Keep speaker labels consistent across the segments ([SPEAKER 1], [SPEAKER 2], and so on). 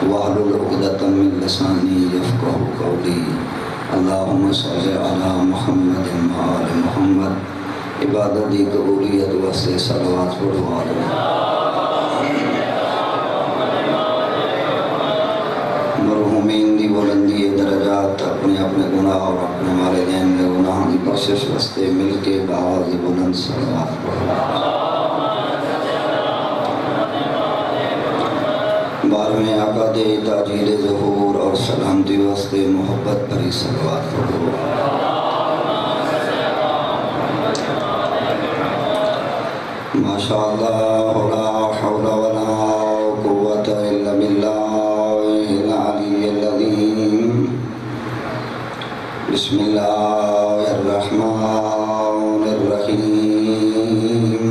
[SPEAKER 1] واحلل عقدۃ من لسانی یفقہوا قولی اللہم صل علی محمد وآل محمد عبادت دی قبولیت واسطے صلوات پڑھوا دو مرحومین دی بلندی درجات اپنے اپنے گناہ اور اپنے والدین کے گناہ دی بخشش واسطے مل کے بآواز بلند صلوات پڑھوا بارہویں آقا دے تاجیل ظہور اور سلامتی واسطے محبت بھری صلوات پڑھو ماشاءاللہ لا حول ولا قوت الا باللہ العلی العظیم بسم اللہ الرحمن الرحیم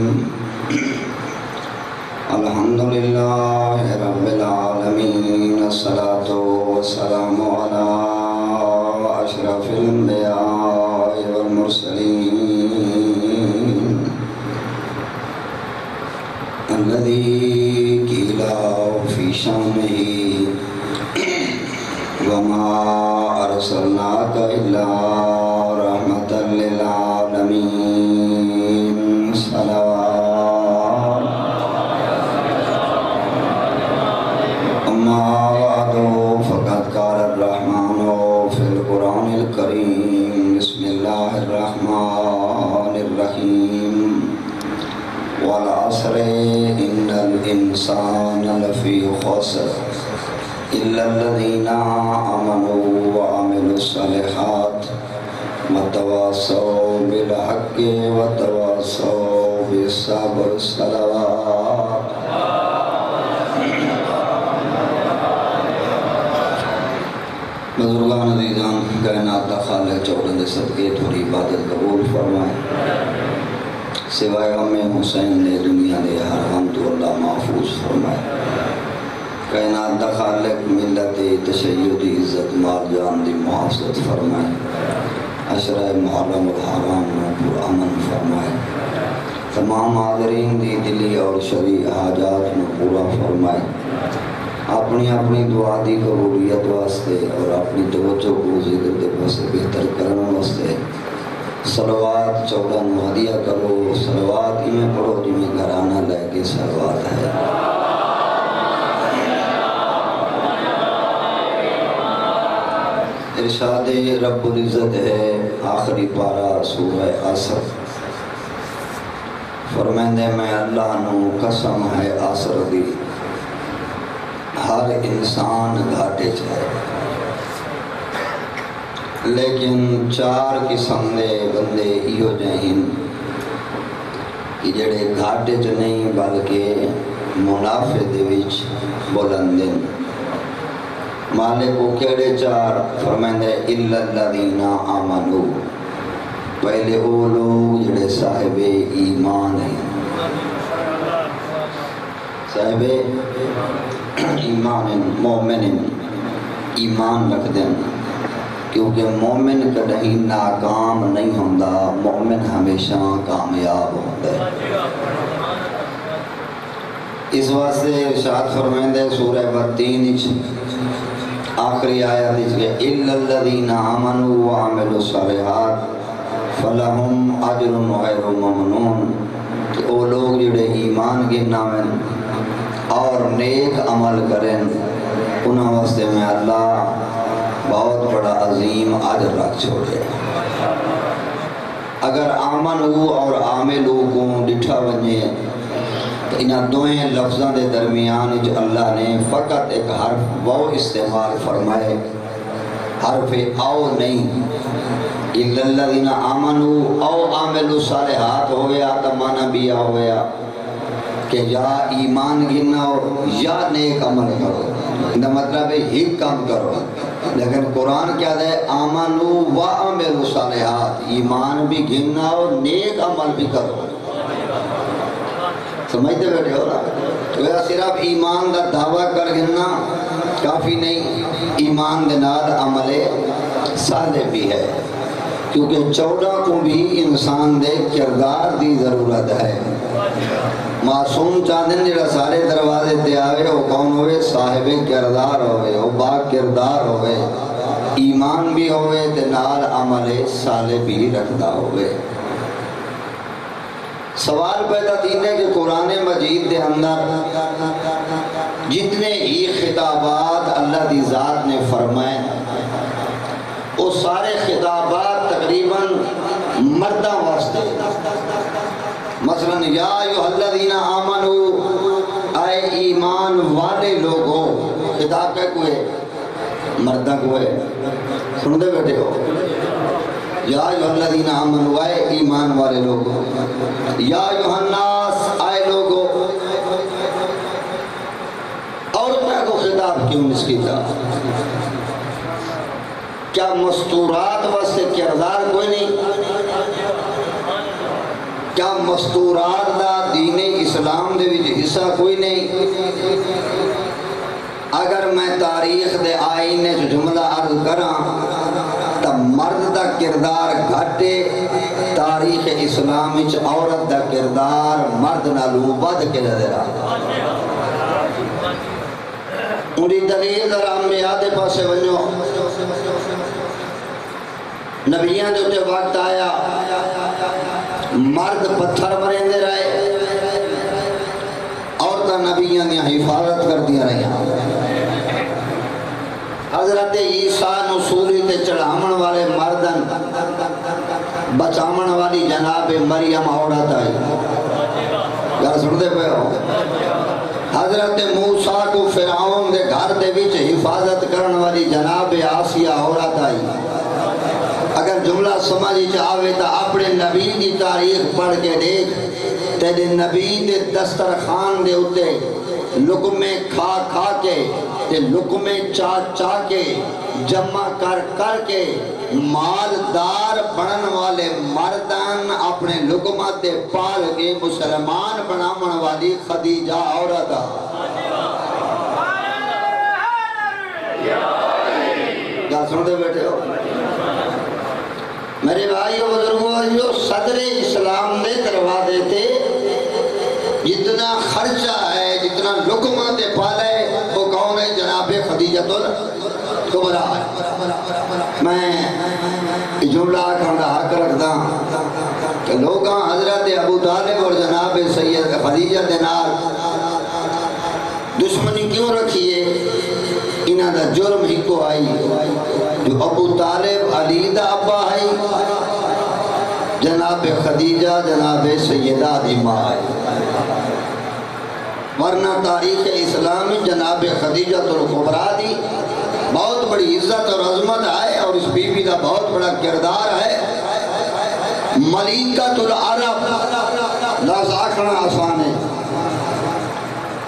[SPEAKER 1] الحمدللہ رب العالمین الصلاة والسلام علی اشرف الانبیاء والمرسلین الذی قیل فی شأنہ وما ارسلناک الا رحمتا للعالمین صلوات فقد قال الرحمن في القرآن الكريم بسم الله الرحمن الرحيم والعصر إن الإنسان لفي خسر إلا الذين آمنوا وعملوا الصالحات وتواصوا بالحق وتواصوا بالصبر صلوات بزرگان عزیزان کائنات دا خالق چوڑن دے صدقے تھوڑی عبادت قبول فرمائے سوائے غم حسین نے دنیا دے ہر غم تو اللہ محفوظ فرمائے کائنات دا خالق ملت تشیع دی عزت مال جان دی محافظت فرمائے عشرہ محرم الحرام نو پر امن فرمائے تمام حاضرین دی دلی اور شرعی حاجات نو پورا فرمائے اپنی اپنی دعا دی قبولیت واسطے اور اپنی توجہ کو ذکر دے پاسے بہتر کرنے واسطے صلوات چوڑن ہدیہ کرو صلوات میں پڑھو جی میں گھرانہ لے کے صلوات ہے ارشاد رب العزت ہے آخری پارہ سورہ عصر فرمائندے میں اللہ نو قسم ہے عصر دی ہر انسان گھاٹے چاہے لیکن چار قسم دے بندے ایو جہین کہ جڑے گھاٹے چ نہیں بلکہ منافع دے وچ بلندن مالک کو کیڑے چار فرمائندے الا الذین آمنوا پہلے وہ لوگ جڑے صاحب ایمان ہیں صاحب ایمان مومن ایمان رکھ دیں کیونکہ مومن کدی ناکام نہیں ہوتا مومن ہمیشہ کامیاب ہوتا ہے اس واسطے ارشاد فرمائندے سورہ بتین آخری آیت کہ الا الذین آمنوا وعملوا الصالحات فلہم اجر غیر ممنون کہ وہ لوگ جڑے ایمان گنا میں اور نیک عمل کریں انہوں واسطے میں اللہ بہت بڑا عظیم اجر رکھ چھوڑے اگر آمن ہو اور عامل ہو کو ڈٹھا بنے تو انہاں دوئیں لفظاں دے درمیان اللہ نے فقط ایک حرف وہ استعمال فرمائے حرف او نہیں الا الذین آمنوا او عاملوا الصالحات ہو گیا تمانا بھی ہو گیا کہ یا ایمان گنو یا نیک عمل کرو اندہ مطلب ہے ہی کام کرو لیکن قرآن کیا ہے آمنو و عملوا الصالحات ایمان بھی گننا اور نیک عمل بھی کرو سمجھتے بیٹھے ہو رہا تو یہ صرف ایمان دا دعویٰ کر گننا کافی نہیں ایمان دے نال عمل صالح بھی ہے کیونکہ 14 کو بھی انسان دے کردار دی ضرورت ہے معصوم چاندن جڑا سارے دروازے تے آوے وہ کون ہوئے؟ صاحب کردار ہوئے، وہ با کردار ہوئے، ایمان بھی ہوئے تے نال عمل صالح بھی رکھدا ہوئے۔ سوال پیدا دینے کہ قرآن مجید دے اندر جتنے ہی خطابات اللہ دی ذات نے فرمائے وہ سارے خطابات تقریباً مرداں واسطے، مثلا یا ایھا الذین آمنوا، اے ایمان والے لوگوں، خطاب کا کوئی مردہ کو ہے، سن دے بیٹھے ہو، یا ایھا الذین آمنوا، اے ایمان والے لوگوں، یا ایھا الناس، اے لوگوں، عورتوں کو خطاب کیوں اس کی تھا؟ کیا مستورات واسطے کردار کوئی نہیں؟ کیا مستورات دا دین اسلام دے وچ حصہ کوئی نہیں؟ اگر میں تاریخ دے آئینے جو جملہ عرض کراں تا مرد دا کردار گھٹے، تاریخ اسلام وچ عورت دا کردار مرد نالوں بد کے نظر آتا۔ انہی دلیل ذرا انبیاء دے پاسے ونجو، نبیان دے اتے وقت آیا مرد پتھر مریندے رہے، عورتاں نبیان نے حفاظت کر دیا رہی۔ حضرت عیسیٰ نصوری تے چڑھامن والے مردن بچامن والی جناب مریم عورت آئی، گھر سنتے پہ ہو۔ حضرت موسیٰ کو فرعون دے گھر دے وچ حفاظت کرن والی جناب آسیہ عورت آئی۔ اگر جملہ سمجھ چاہوے تا اپنے نبی دی تاریخ پڑھ کے دیکھ، تیرے نبی دے دسترخوان دے اتے لقمے کھا کھا کے تے لقمے چا چا کے جمع کر کر کے مالدار بنن والے مردان اپنے لقمہ تے پال کے مسلمان بنامن والی خدیجہ عورت۔ کیا سنتے بیٹھے ہو؟ میرے بھائی و بزرگوں، جو صدر اسلام دے دروازے تھے جتنا خرچہ ہے، جتنا لقمہ تے پالے، وہ کون ہے؟ جناب خدیجہ الکبریٰ ہے۔ میں جملہ کھنڈا حق رکھتا کہ لوگاں حضرت ابو طالب اور جناب سید خدیجہ دے نال دشمنی کیوں رکھیے؟ انہاں دا جرم ہی کو آئی جو ابو طالب علی دا ابا ہے، جناب خدیجہ جناب سیدہ دی ماں ہے، ورنہ تاریخ اسلام جناب خدیجہ الکبریٰ دی بہت بڑی عزت اور عظمت ہے، اور اس بی بی دا بہت بڑا کردار ہے۔ ملیکۃ العرب لفظ آکھنا آسان ہے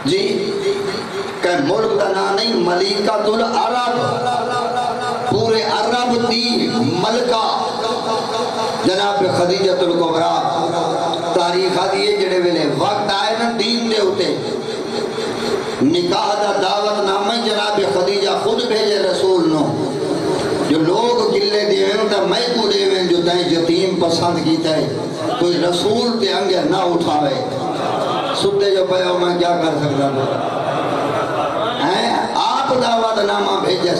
[SPEAKER 1] جی، کہ ملک کا نام نہیں، ملیکۃ العرب، پورے عرب دی ملکہ جناب خدیجہ الکبریٰ۔ تاریخ دیئے جڑے ویلے وقت آئے نا دین دے ہوتے، نکاح دا دعوت نامہ جناب خدیجہ خود بھیجے رسول نو، جو لوگ گلے دیویں تا میں کو دیویں جو تائیں یتیم پسند کیتا ہے، کوئی رسول تے انگے نہ اٹھاوے، ستے جو پہ ہو میں کیا کر سکتا ہوں؟ آپ دعوت نامہ بھیجے۔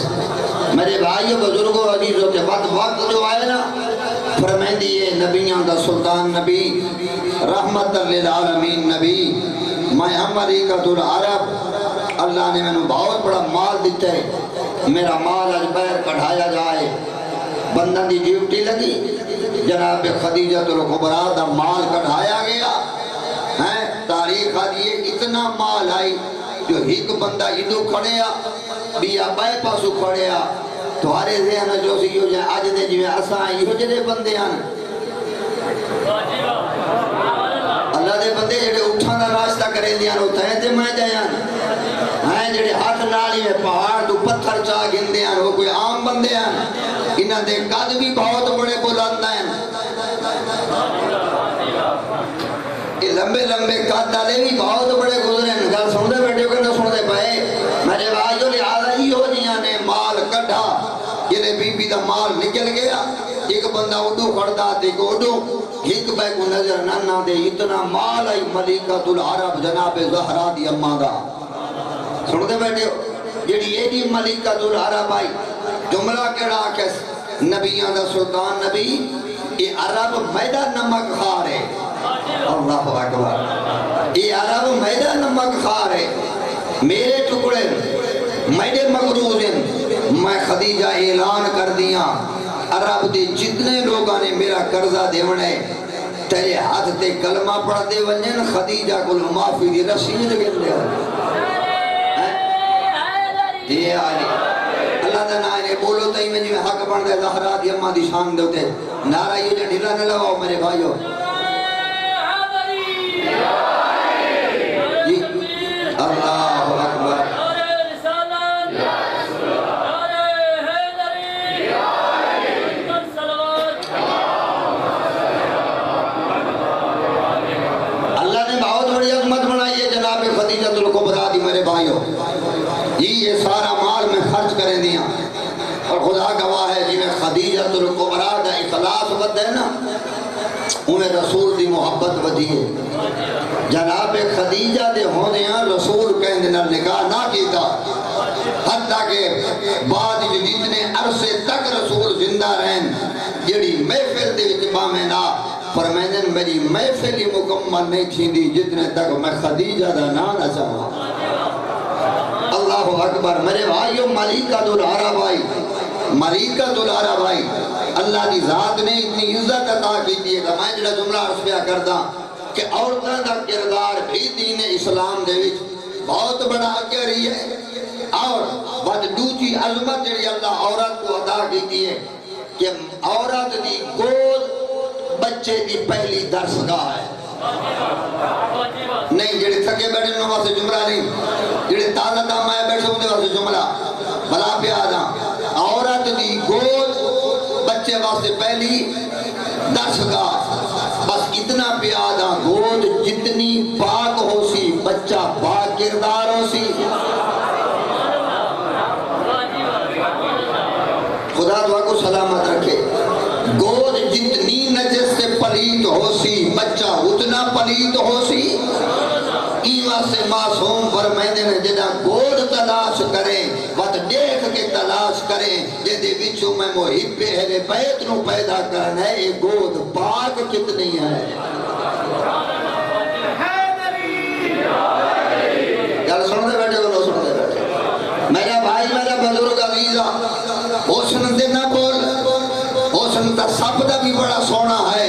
[SPEAKER 1] میرے بھائی بزرگوں عزیزوں کے بعد وقت جو آئے نا، فرمائندی ہے نبیان دا سلطان نبی، رحمت للعالمین نبی، میں ملیکۃ العرب، اللہ نے میں نے بہت بڑا مال دیتا ہے، میرا مال آج بیر کڑھایا جائے۔ بندہ دی ڈیوٹی لگی، جناب خدیجہ الکبریٰ دا مال کڑھایا گیا۔ تاریخ آدھی اتنا مال آئی جو ایک بندہ ادو کھڑیا، بیا بائے پاسو کھڑیا، تو ہارے ذہن جو سی ہو جائے آج دے جو اساں یہ جڑے بندے ہیں، اللہ دے بندے جڑے اٹھان دا راستہ کرے دیاں ہوتا ہے تے میں جایاں ہیں، جڑے ہاتھ نالی میں پہاڑ تو پتھر چاہ گندے ہیں، وہ کوئی عام بندے ہیں، انہاں دے قد بھی بہت بڑے بلند ہیں، یہ لمبے لمبے قد والے بھی بہت بڑے گزرے ہیں۔ گل سن دے بیٹے ہو کہ نہ سن دے پائے؟ میرے بھائیو لہذا ہی ہو جیاں نے مال کڈھا، جنہیں بی بی دا مال نکل گیا، ایک بندہ اڈو کھڑتا تے کو اڈو، ایک بے کو نظر نہ دے اتنا مال آئی ملکۃ العرب جناب زہرا دی اماں دا سن دے بیٹھے ہو جیڑی ایڈی ملکۃ العرب آئی جملہ کہڑا کہ نبیان دا سلطان نبی یہ عرب میدہ نمک خار ہے اللہ اکبر یہ عرب میدہ نمک خار ہے میرے ٹکڑے میرے مغروض ہیں میں خدیجہ اعلان کر دیا عرب دے جتنے لوگاں نے میرا قرضہ دیونے تیرے ہاتھ تے کلمہ پڑھ دے ونجن خدیجہ کو معافی دی رسید گر دے یہ آئے اللہ دا نائنے بولو تئی میں جو حق بن دے زہرا دی اماں دی شان دے ہوتے نعرہ یہ جو ڈھلا نہ لگاؤ میرے بھائیو اللہ اکبر اللہ نے بہت بڑی عظمت بنائی ہے جناب خدیجہ الکبریٰ دی میرے بھائیو یہ سارا مال میں خرچ کریں دیا اور خدا گواہ ہے جنہیں خدیجہ الکبریٰ دا اخلاص بد ہے نا انہیں رسول دی محبت بدی ہے جناب خدیجہ دے ہونے ہیں رسول کہنے نہ نکاح نہ کیتا حتیٰ کہ بعد جتنے عرصے تک رسول زندہ رہن جڑی محفل دے اتباع میں نہ فرمائیں میری محفل ہی مکمل نہیں تھی دی جتنے تک میں خدیجہ دا نہ چاہا اللہ اکبر میرے بھائیو ملکۃ العرب آئی ملکۃ العرب آئی اللہ دی ذات نے اتنی عزت عطا کی دیئے کہ میں جڑا جملہ عرض پیا کردا کہ عورتاں دا کردار بھی دین اسلام دے وچ بہت بڑا آگے رہی ہے اور بعد دوسری عظمت جڑی اللہ عورت کو عطا کی دیئے کہ عورت دی گود بچے دی پہلی درسگاہ ہے نہیں جڑے تھکے بیٹھے انہوں واسے جملہ نہیں جڑے تازہ دام آئے بیٹھے ہوندے واسے جملہ بلا پیادا عورت دی گود بچے واسے پہلی درسگاہ بس اتنا پیادا گود جتنی پاک ہو سی بچہ پاک کردار ہو سی خدا دعا کو سلامت رکھے گود جتنی نجس سے پلیت ہو سی بچہ اتنا پلیت ہو سی ایوہ سے معصوم فرمائنے نے جنہ گود تلاش کریں وقت دیکھ کے تلاش کریں جدے وچوں میں محب اہل بیت نو پیدا کرنا ہے یہ گود پاک کتنی ہے یار سن دے بیٹھے کو نو سن دے بیٹھے میرا بھائی میرا بزرگ عزیزہ حسن دے نہ بول حسن تا سب دا بھی بڑا سونا ہے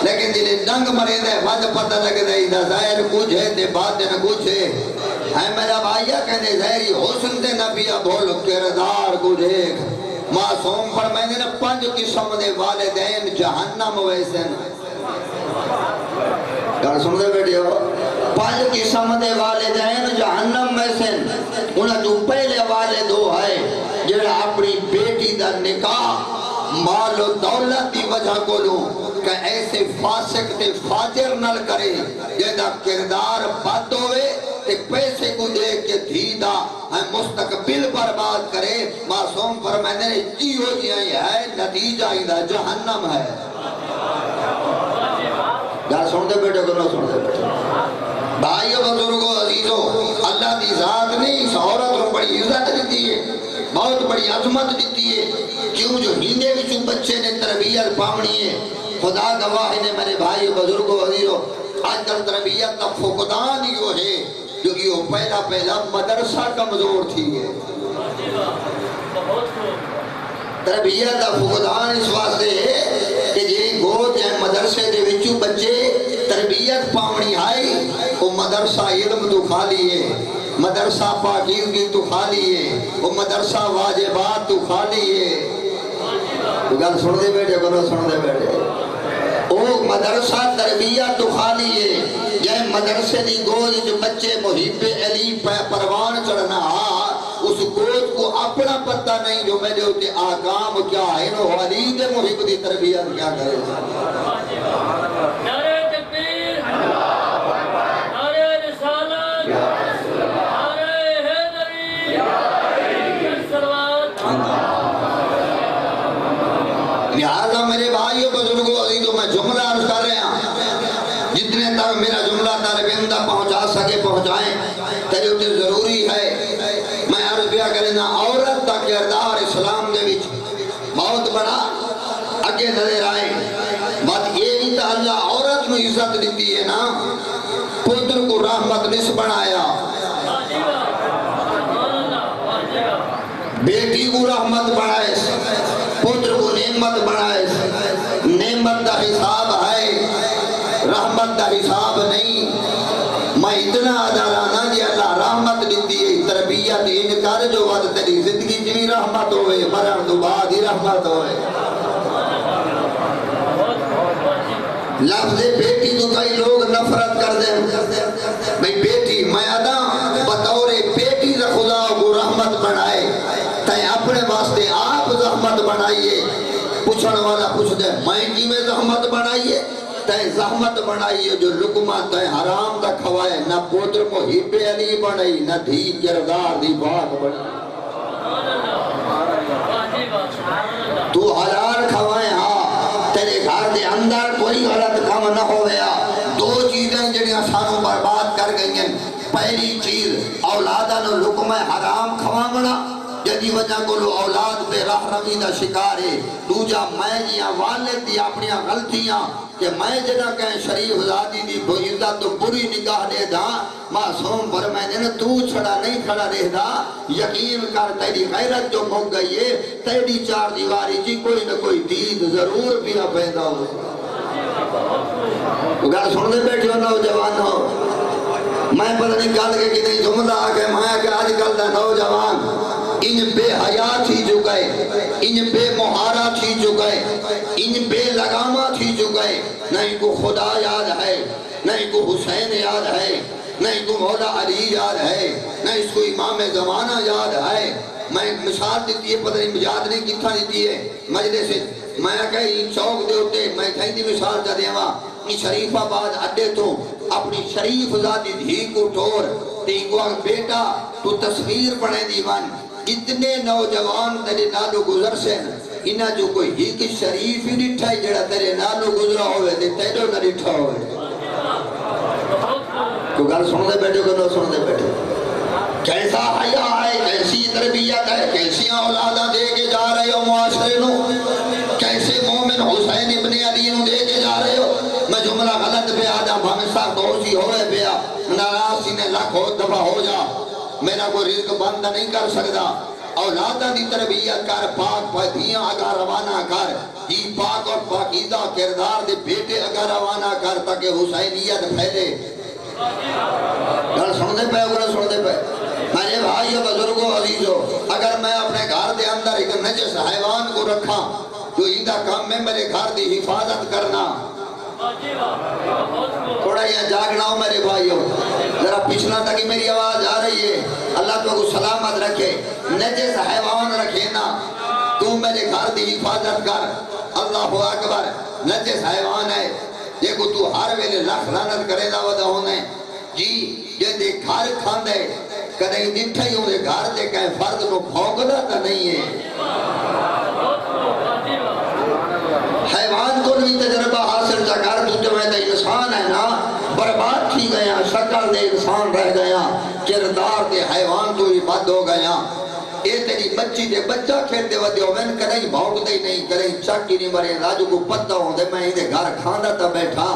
[SPEAKER 1] لیکن جلے ڈنگ مرے دے بعد پتہ لگ دے دا ظاہر کچھ ہے تے باطن کچھ ہے میرا بھائیہ کہنے ظاہری حسن دے نبیہ بھول کردار کچھ ایک معصوم پر میں نے 5 قسم دے والدین جہنم ویسن یار سن دے بیٹھے ہو 5 قسم دے والدین جہنم ویسن انہاں جو پہلے والد ہو ہے جڑا اپنی بیٹی دا نکاح مال و دولت دی وجہ کو لوں کہ ایسے فاسق تے فاجر نل کرے جیدہ کردار بد ہوئے تے پیسے کو دیکھ کے دھیدہ مستقبل برباد کرے معصوم فرمائنے نے جی ہو جائیں ہے نتیجہ ایدہ جہنم ہے یار سن دے بیٹے کو نہ سن دے بیٹے بھائیو بزرگو عزیزو اللہ دی ذات نے اس عورت کو بڑی عزت دیتی ہے بہت بڑی عظمت دیتی ہے کیوں جو ہندے وچوں بچے نے تربیت پاونی ہے خدا گواہ نے میرے بھائی بزرگو عزیزو آج کل تربیت کا فقدان ہی ہے جو کہ وہ پہلا مدرسہ کمزور تھی ہے تربیت کا فقدان اس واسطے ہے کہ جی گود یا مدرسے دے وچوں بچے تربیت پاونی آئی وہ مدرسہ علم تو خالی ہے مدرسہ پاکیزگی تو خالی ہے وہ مدرسہ واجبات تو خالی ہے گل سن دے بیٹھے کو نہ سن دے بیٹھے وہ مدرسہ تربیت تو خالی ہے یہ مدرسے دی گود جو بچے محب علی پروان چڑھنا اس گود کو اپنا پتہ نہیں جو میں نے ہوتے آقام کیا ہے نو علی دے محب دی تربیت کیا کرے نعرہ تکبیر نعرہ رسالت نعرہ حیدری سلوات لہذا میرے بھائیو بزرگوں عزیزوں میں جملہ عرض پہنچائیں تیرے اتنے ضروری ہے۔ میں عرض پیا کرنا عورت دا کردار اسلام دے وچ بہت بڑا اگے نظر آئے۔ بات یہ ہی تو اللہ عورت میں عزت دیتی ہے نا، پتر کو رحمت نس بنایا، بیٹی کو رحمت بنائے، پتر کو نعمت بنائے۔ نعمت دا حساب ہے، رحمت دا حساب نہیں۔ میں اتنا ادارانا جی اللہ رحمت دیتی ہے، تربیت ان کر جو ود تیری زندگی جی رحمت ہوئے، مرن تو بعد ہی رحمت ہوئے۔ لفظ بیٹی تو کئی لوگ نفرت کر دیں، بھئی بیٹی میں ادا بطور بیٹی دا خدا کو رحمت بنائے، تائیں اپنے واسطے آپ زحمت بنائیے۔ پوچھن والا پوچھ دے میں کی میں زحمت بنائیے، تائیں زحمت بنائیے جو لقمہ تائیں حرام دا کھوائے، نہ پوتر کو ہب علی بنائی، نہ دھی کردار دی بات بنائی۔ تو حلال کھوائیں ہاں، تیرے گھر دے اندر کوئی غلط کام نہ ہو گیا۔ دو چیزیں جڑیاں سانوں برباد کر گئی ہیں، پہلی چیز اولاداں نو لقمہ حرام کھواونا جدی وجہ کو لو اولاد بے رحمی دا شکار ہے۔ دوجا میں جیاں والد دی اپنی غلطیاں کہ میں جنہ کہیں شریف ذاتی دی عزت تو بری نگاہ دے دا، معصوم فرمائے نے تو چھڑا نہیں کھڑا رہ دا، یقین کر تیری غیرت جو مک گئی ہے، تیری چار دیواری جی کوئی نہ کوئی دید ضرور بھی پیدا ہو۔ گل سننے بیٹھے ہو نوجوان ہو، میں پتہ نہیں کل کے کہ نہیں جملہ آگے میں کہ آج کل دا نوجوان ان بے حیا تھی چکے، ان بے مہارا تھی چکے، ان بے لگامہ تھی چکے، نہ ان کو خدا یاد ہے، نہ ان کو حسین یاد ہے، نہ ان کو مولا علی یاد ہے، نہ اس کو امام زمانہ یاد ہے۔ میں مثال دیتی ہے، پتہ نہیں یاد نہیں کتھا دیتی ہے مجلے سے، میں کہیں چوک دے ہوتے میں کہیں دی مثال جا دیواں شریف آباد اڈے تو اپنی شریف ذاتی دھی کو ٹھور تین کو بیٹا تو تصویر بنے دیوان، اتنے نوجوان تیرے نالو گزر سے انہا جو کوئی ایک شریف ہی نٹھائی جڑا تیرے نالو گزرا ہوئے دے تیرے نہ نٹھا ہوئے۔ تو گل سن دے بیٹھے کو نہ سن دے بیٹھے، کیسا حیا ہے، کیسی تربیت ہے، کیسی اولادہ دے کے جا رہے ہو معاشرے نو، کیسے مومن حسین ابن علی نو دے کے جا رہے ہو۔ میں جملہ غلط پہ آجا بھامسا دوشی ہوئے پیا، ناراضی نے لاکھ ہو دفع ہو جا، میرا کوئی رزق بند نہیں کر سکتا۔ اولادہ دی تربیت کر، پاک پھدیاں اگا روانہ کر، جی پاک اور پاکیزہ کردار دے بیٹے اگا روانہ کر تاکہ حسینیت پھیلے۔ گل سن دے پہ اگر سن دے پہ میرے بھائی و بزرگوں عزیزو، اگر میں اپنے گھر دے اندر ایک نجس حیوان کو رکھا تو ایدہ کام میں میرے گھر دی حفاظت کرنا، تھوڑا یہ جاگنا ہو میرے بھائیوں، ذرا پچھنا تاکہ میری آواز آ رہی ہے۔ اللہ تو کو سلامت رکھے، نجس حیوان رکھے نا، تو میرے گھر دی حفاظت کر۔ اللہ اکبر، نجس حیوان ہے، دیکھو تو ہر ویلے لکھ لعنت کرے دا ودا ہونے جی، یہ دے گھر کھاندے کدیں ڈٹھا ہی ہونے گھر دے کہیں فرد نو بھوگنا تا نہیں ہے۔ حیوان کو نہیں تجربہ حاصل جا کر تو جو میں انسان ہے نا برباد تھی گیا، شکل دے انسان رہ گیا، کردار دے حیوان تو ہی بد ہو گیا۔ اے تیری بچی دے بچہ کھیل دے ودے ہو، میں کدیں بھوگ دے نہیں، کدیں چاکی نہیں مرے، راجو کو پتہ ہوں دے میں ہی گھر کھانا تا بیٹھا،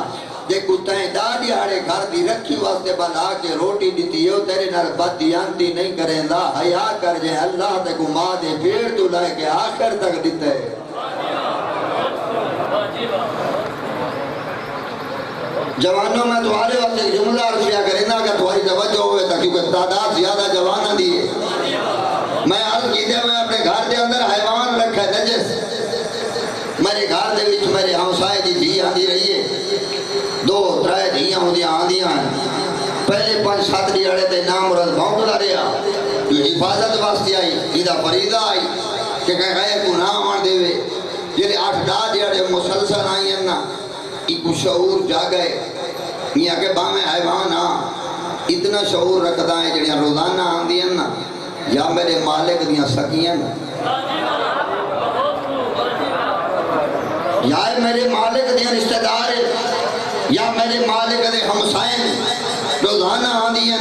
[SPEAKER 1] دیکھو تائیں دادی آڑے گھر دی رکھی واسطے بنا کے روٹی دیتی ہو، تیرے نر بد دیانتی نہیں کریں دا، حیا کر جائے اللہ تے کو ماں دے پیڑ تو لائے کے آخر تک دیتا ہے۔ جوانوں میں تمہارے وقت ایک جملہ عرضیہ کرنا کہ تمہاری توجہ ہوئے تھا کیونکہ تعداد زیادہ جوانہ دیئے۔ میں عرض کی دے میں اپنے گھر دے اندر حیوان رکھا نجس، میرے گھر دے وچ میرے ہمسائے دی دھی آندی رہی ہے، 2-3 دھیاں ہوندیاں آندیاں ہیں، پہلے 5-7 دیڑے تے نام مرد بھونکتا رہا، جو حفاظت واسطے آئی، ایدہ فریضہ آئی کہ غیر کو نام آن دے وے، جلے 8-10 دیڑے مسلسل آئی ہیں نا، ایک شعور جا گئے، میاں کے بامیں حیوان ہاں اتنا شعور رکھتا ہے جنہیں روزانہ آن دیا نا، یا میرے مالک دیاں سکیاں نا، یا میرے مالک دیاں رشتہ دار، یا میرے مالک دے ہمسائیں، روزانہ آندیاں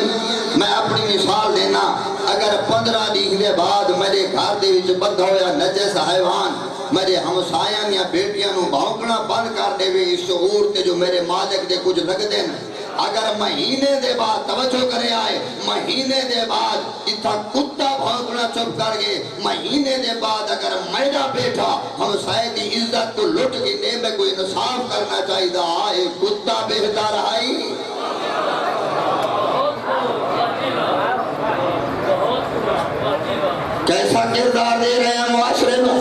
[SPEAKER 1] میں اپنی مثال دینا اگر 15 دن دے بعد میرے گھر دے وچ بدھا ہویا نجس حیوان میرے ہمسایاں یا بیٹیاں نو بھونکنا بند کر دے وے اس شعور تے جو میرے مالک دے کچھ لگ دین اگر مہینے دے بعد توجہ کرے آئے مہینے دے بعد اتھا کتا بھونکنا چپ کر گئے مہینے دے بعد اگر میرا بیٹا ہمسائے دی عزت کو لٹ کے دے میں کوئی انصاف کرنا چاہیے دا آئے کتا بہتر آئی کیسا کردار دے رہے ہیں معاشرے میں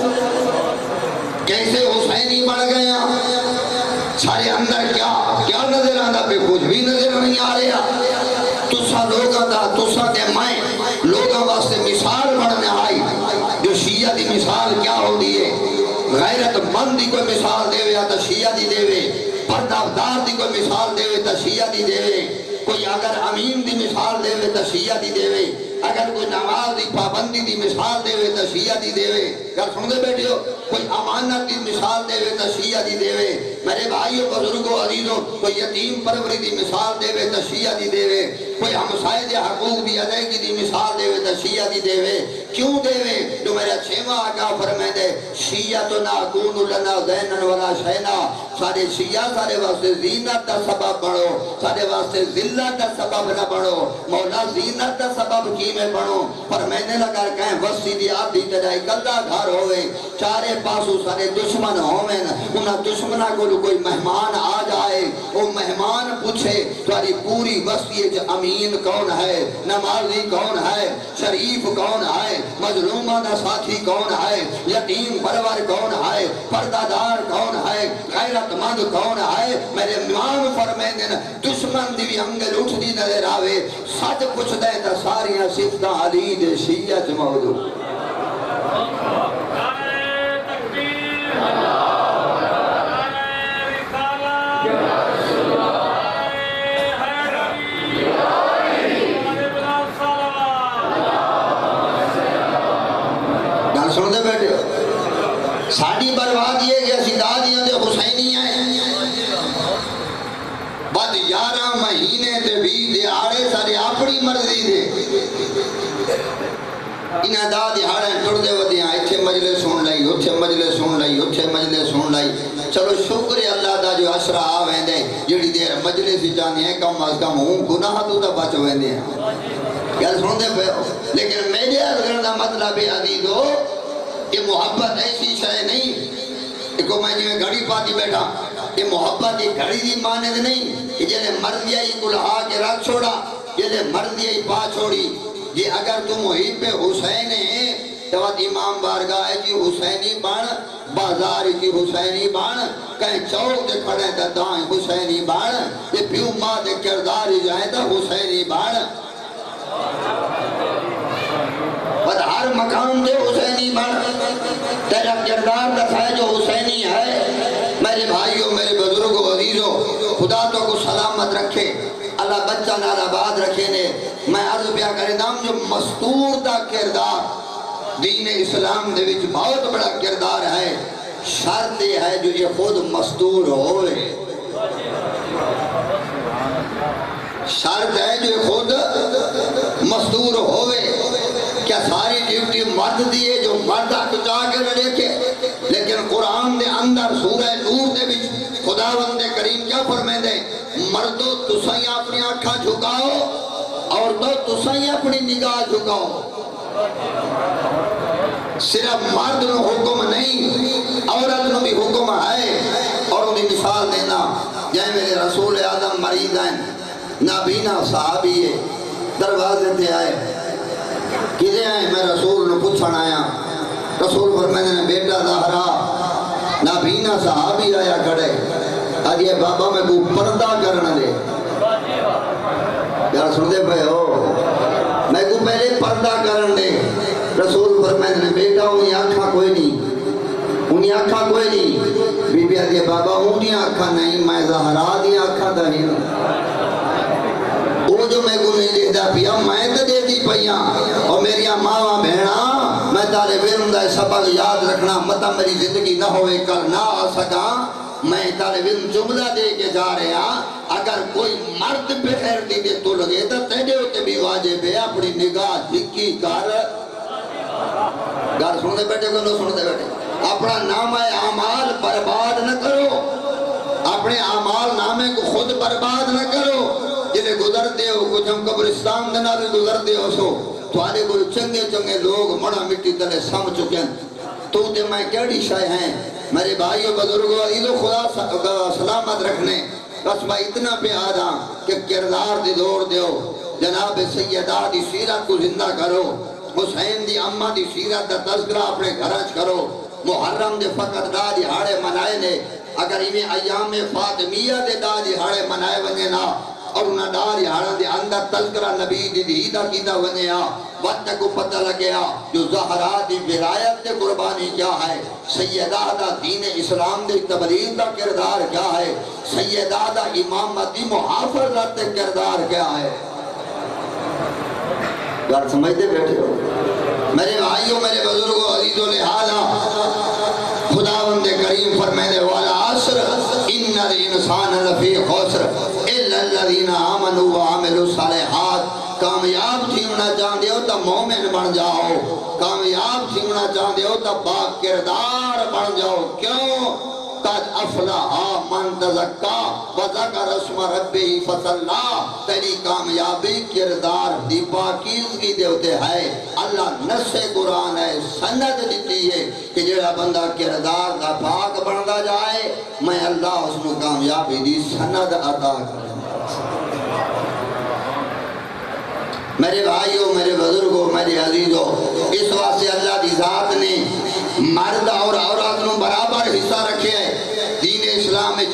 [SPEAKER 1] کیسے حسینی بن گئے ہیں سارے اندر کیا نظر آندا پہ کچھ بھی نظر نہیں آ رہا تسا لوگاں دا تسا دے میں لوگاں واسطے مثال بننے آئی جو شیعہ دی مثال کیا ہو دیئے غیرت مند دی کوئی مثال دے یا تا شیعہ دی دے وے پردافدار دی کوئی مثال دے تا شیعہ دی دے کوئی اگر امین دی مثال دے تا شیعہ دی دے اگر کوئی نماز دی پابندی دی مثال دے تا شیعہ دی دے گھر سن دے بیٹھے ہو کوئی امانت دی مثال دے تا شیعہ دی دے میرے بھائیو بزرگو عزیزو کوئی یتیم پروری دی مثال دے تا شیعہ دی دے کوئی ہمسائے دے حقوق دی ادائیگی دی مثال دے تا شیعہ دی دے کیوں دے جو میرا چھیواں آقا فرمائے دے شیعہ تو ناکون لنا زینن ولا شینا سارے شیعہ سارے واسطے زینت دا سبب بڑھو سارے واسطے ذلت دا سبب نہ بڑھو مولا زینت دا سبب کی میں بڑھو پر میں نے لگا کہیں وسی دی آدھی تجائی کلدہ گھر ہوئے چارے پاسو سارے دشمن ہوئے انہاں دشمنہ کو کوئی مہمان آ جائے وہ مہمان پوچھے تاری پوری وسی امین کون ہے نمازی کون ہے شریف کون ہے مظلومہ دا ساتھی کون ہے یتیم پرور کون ہے پردادار کون ہے غیرت مند کون ہے میرے امام فرمائیں دشمن دی بھی انگل اٹھ دی نظر آوے سچ پوچھ دے تا ساریاں صفتاں علی دے شیعہ موجود سن دے بیٹھے ساڑھی برباد یہ کہ اسی دادیاں دے حسینی ہیں بعد 11 مہینے دے بھی دے آڑے سارے اپنی مرضی دے انہاں دادی ہاڑیں ٹڑ دے ودیاں اتھے مجلس سن لئی اتھے مجلس سن لئی اتھے مجلس سن لئی چلو شکر اللہ دا جو عشرہ آویں دے جڑی دیر مجلس جانے ہیں کم از کم ہوں گناہ تو تا بچ ہوئے دے یار سن دے پہ لیکن میرے اگر دا مطلب عزیز ہو یہ محبت ایسی شے نہیں ایک میں جو گھڑی پاتی بیٹھا یہ محبت یہ گھڑی دی مانند نہیں کہ جلے مرضی ہی کلہا کے رکھ چھوڑا جلے مرضی ہی پا چھوڑی یہ اگر تم محب حسین ہیں تو امام بارگاہ ہے جی حسینی بان بازار کی حسینی بان کہیں چوک دے کھڑے تا دائیں حسینی بان یہ پیو ماں دے کردار جائیں تا حسینی بان بس ہر مقام دے حسینی بن تیرا کردار دکھائے جو حسینی ہے میرے بھائیوں میرے بزرگوں عزیزوں خدا تو کو سلامت رکھے اللہ بچہ نال آباد رکھے نے میں عرض پیا کرے نام جو مستور دا کردار دین اسلام دے وچ بہت بڑا کردار ہے شرط یہ ہے جو یہ خود مستور ہوئے شرط ہے جو خود مستور ہوئے کیا ساری ڈیوٹی مرد دیئے جو مرد کچا کے نہ دیکھے لیکن قرآن دے اندر سورہ نور دے بھی خداوند کریم کیا فرمائے دے مردو تسائیں اپنی آنکھاں جھکاؤ اور تو تسائیں اپنی نگاہ جھکاؤ صرف مرد نو حکم نہیں عورت نو بھی حکم ہے اور انہیں مثال دینا جائے میرے رسول اعظم مریض ہیں نابینا صحابی ہے دروازے تھے آئے کدھے آئے میں رسول نے پوچھن آیا رسول فرمائے نے بیٹا زہرا نابینا صحابی آیا کھڑے آج یہ بابا میں کو پردہ کرنا دے یار سن دے پہ ہو میں کو پہلے پردہ کرن دے رسول فرمائے نے بیٹا انہیں آنکھا کوئی نہیں انہیں آنکھا کوئی نہیں بی بی آدھے بابا انہیں آنکھا نہیں میں زہرا دی آنکھا دا ہی وہ جو میں کو نہیں دیتا پیا میں تو دیتی پیا اور میری ماں بہنا میں طالب علم دا سبق یاد رکھنا مطلب میری زندگی نہ ہوئے کل نہ آ سکا میں طالب علم جملہ دے کے جا رہے ہاں اگر کوئی مرد بغیر دیدے تو لگے تو تیرے ہوتے بھی واجب ہے اپنی نگاہ دھکی کر گھر سنتے بیٹھے کو نو سنتے بیٹھے اپنا نام اعمال برباد نہ کرو اپنے اعمال نامے کو خود برباد نہ کرو جنہیں گزرتے ہو کچھ ہم قبرستان دینا بھی گزرتے ہو سو تھوڑے کوئی چنگے چنگے لوگ مڑا مٹی تلے سم چکے ہیں تو تے میں کیڑی شاہ ہیں میرے بھائیوں بزرگوں عزیزو خدا سلامت رکھنے بس میں اتنا پہ آدھا کہ کردار دی دور دیو جناب سیدہ دی سیرت کو زندہ کرو حسین دی امہ دی سیرت دا تذکرہ اپنے گھرچ کرو محرم دے فقط دا دی ہاڑے منائے نے اگر انہیں ایام فاطمیہ دے دا دی ہاڑے منائے ونجے نا اور انہاں داری ہاڑاں دے اندر تذکرہ نبی دی دیدہ کیتا ونیا وقت کو پتہ لگیا جو زہرا دی ولایت دے قربانی کیا ہے سیدہ دا دین اسلام دے تبلیغ دا کردار کیا ہے سیدہ دا امامت دی محافظت دے کردار کیا ہے یار سمجھتے بیٹھے ہو میرے بھائیوں میرے بزرگوں عزیزوں لہذا خداوند کریم فرمانے والا عصر ان الانسان لفی خسر الا الذین آمنوا وعملوا الصالحات کامیاب تھیونا چاہتے ہو تو مومن بن جاؤ کامیاب تھیونا چاہتے ہو تو با کردار بن جاؤ کیوں قد افلح من تزکا وذکر اسم ربہ فصلی تیری کامیابی کردار دی پاکیزگی دے ہوتے ہے اللہ نص قرآن ہے سند دیتی ہے کہ جڑا بندہ کردار دا پاک بندا جائے میں اللہ اس کو کامیابی دی سند عطا کروں میرے بھائیوں میرے بزرگوں میرے عزیزوں اس واسطے اللہ دی ذات نے مرد اور عورت نو برابر حصہ رکھے ہے دین اسلام میں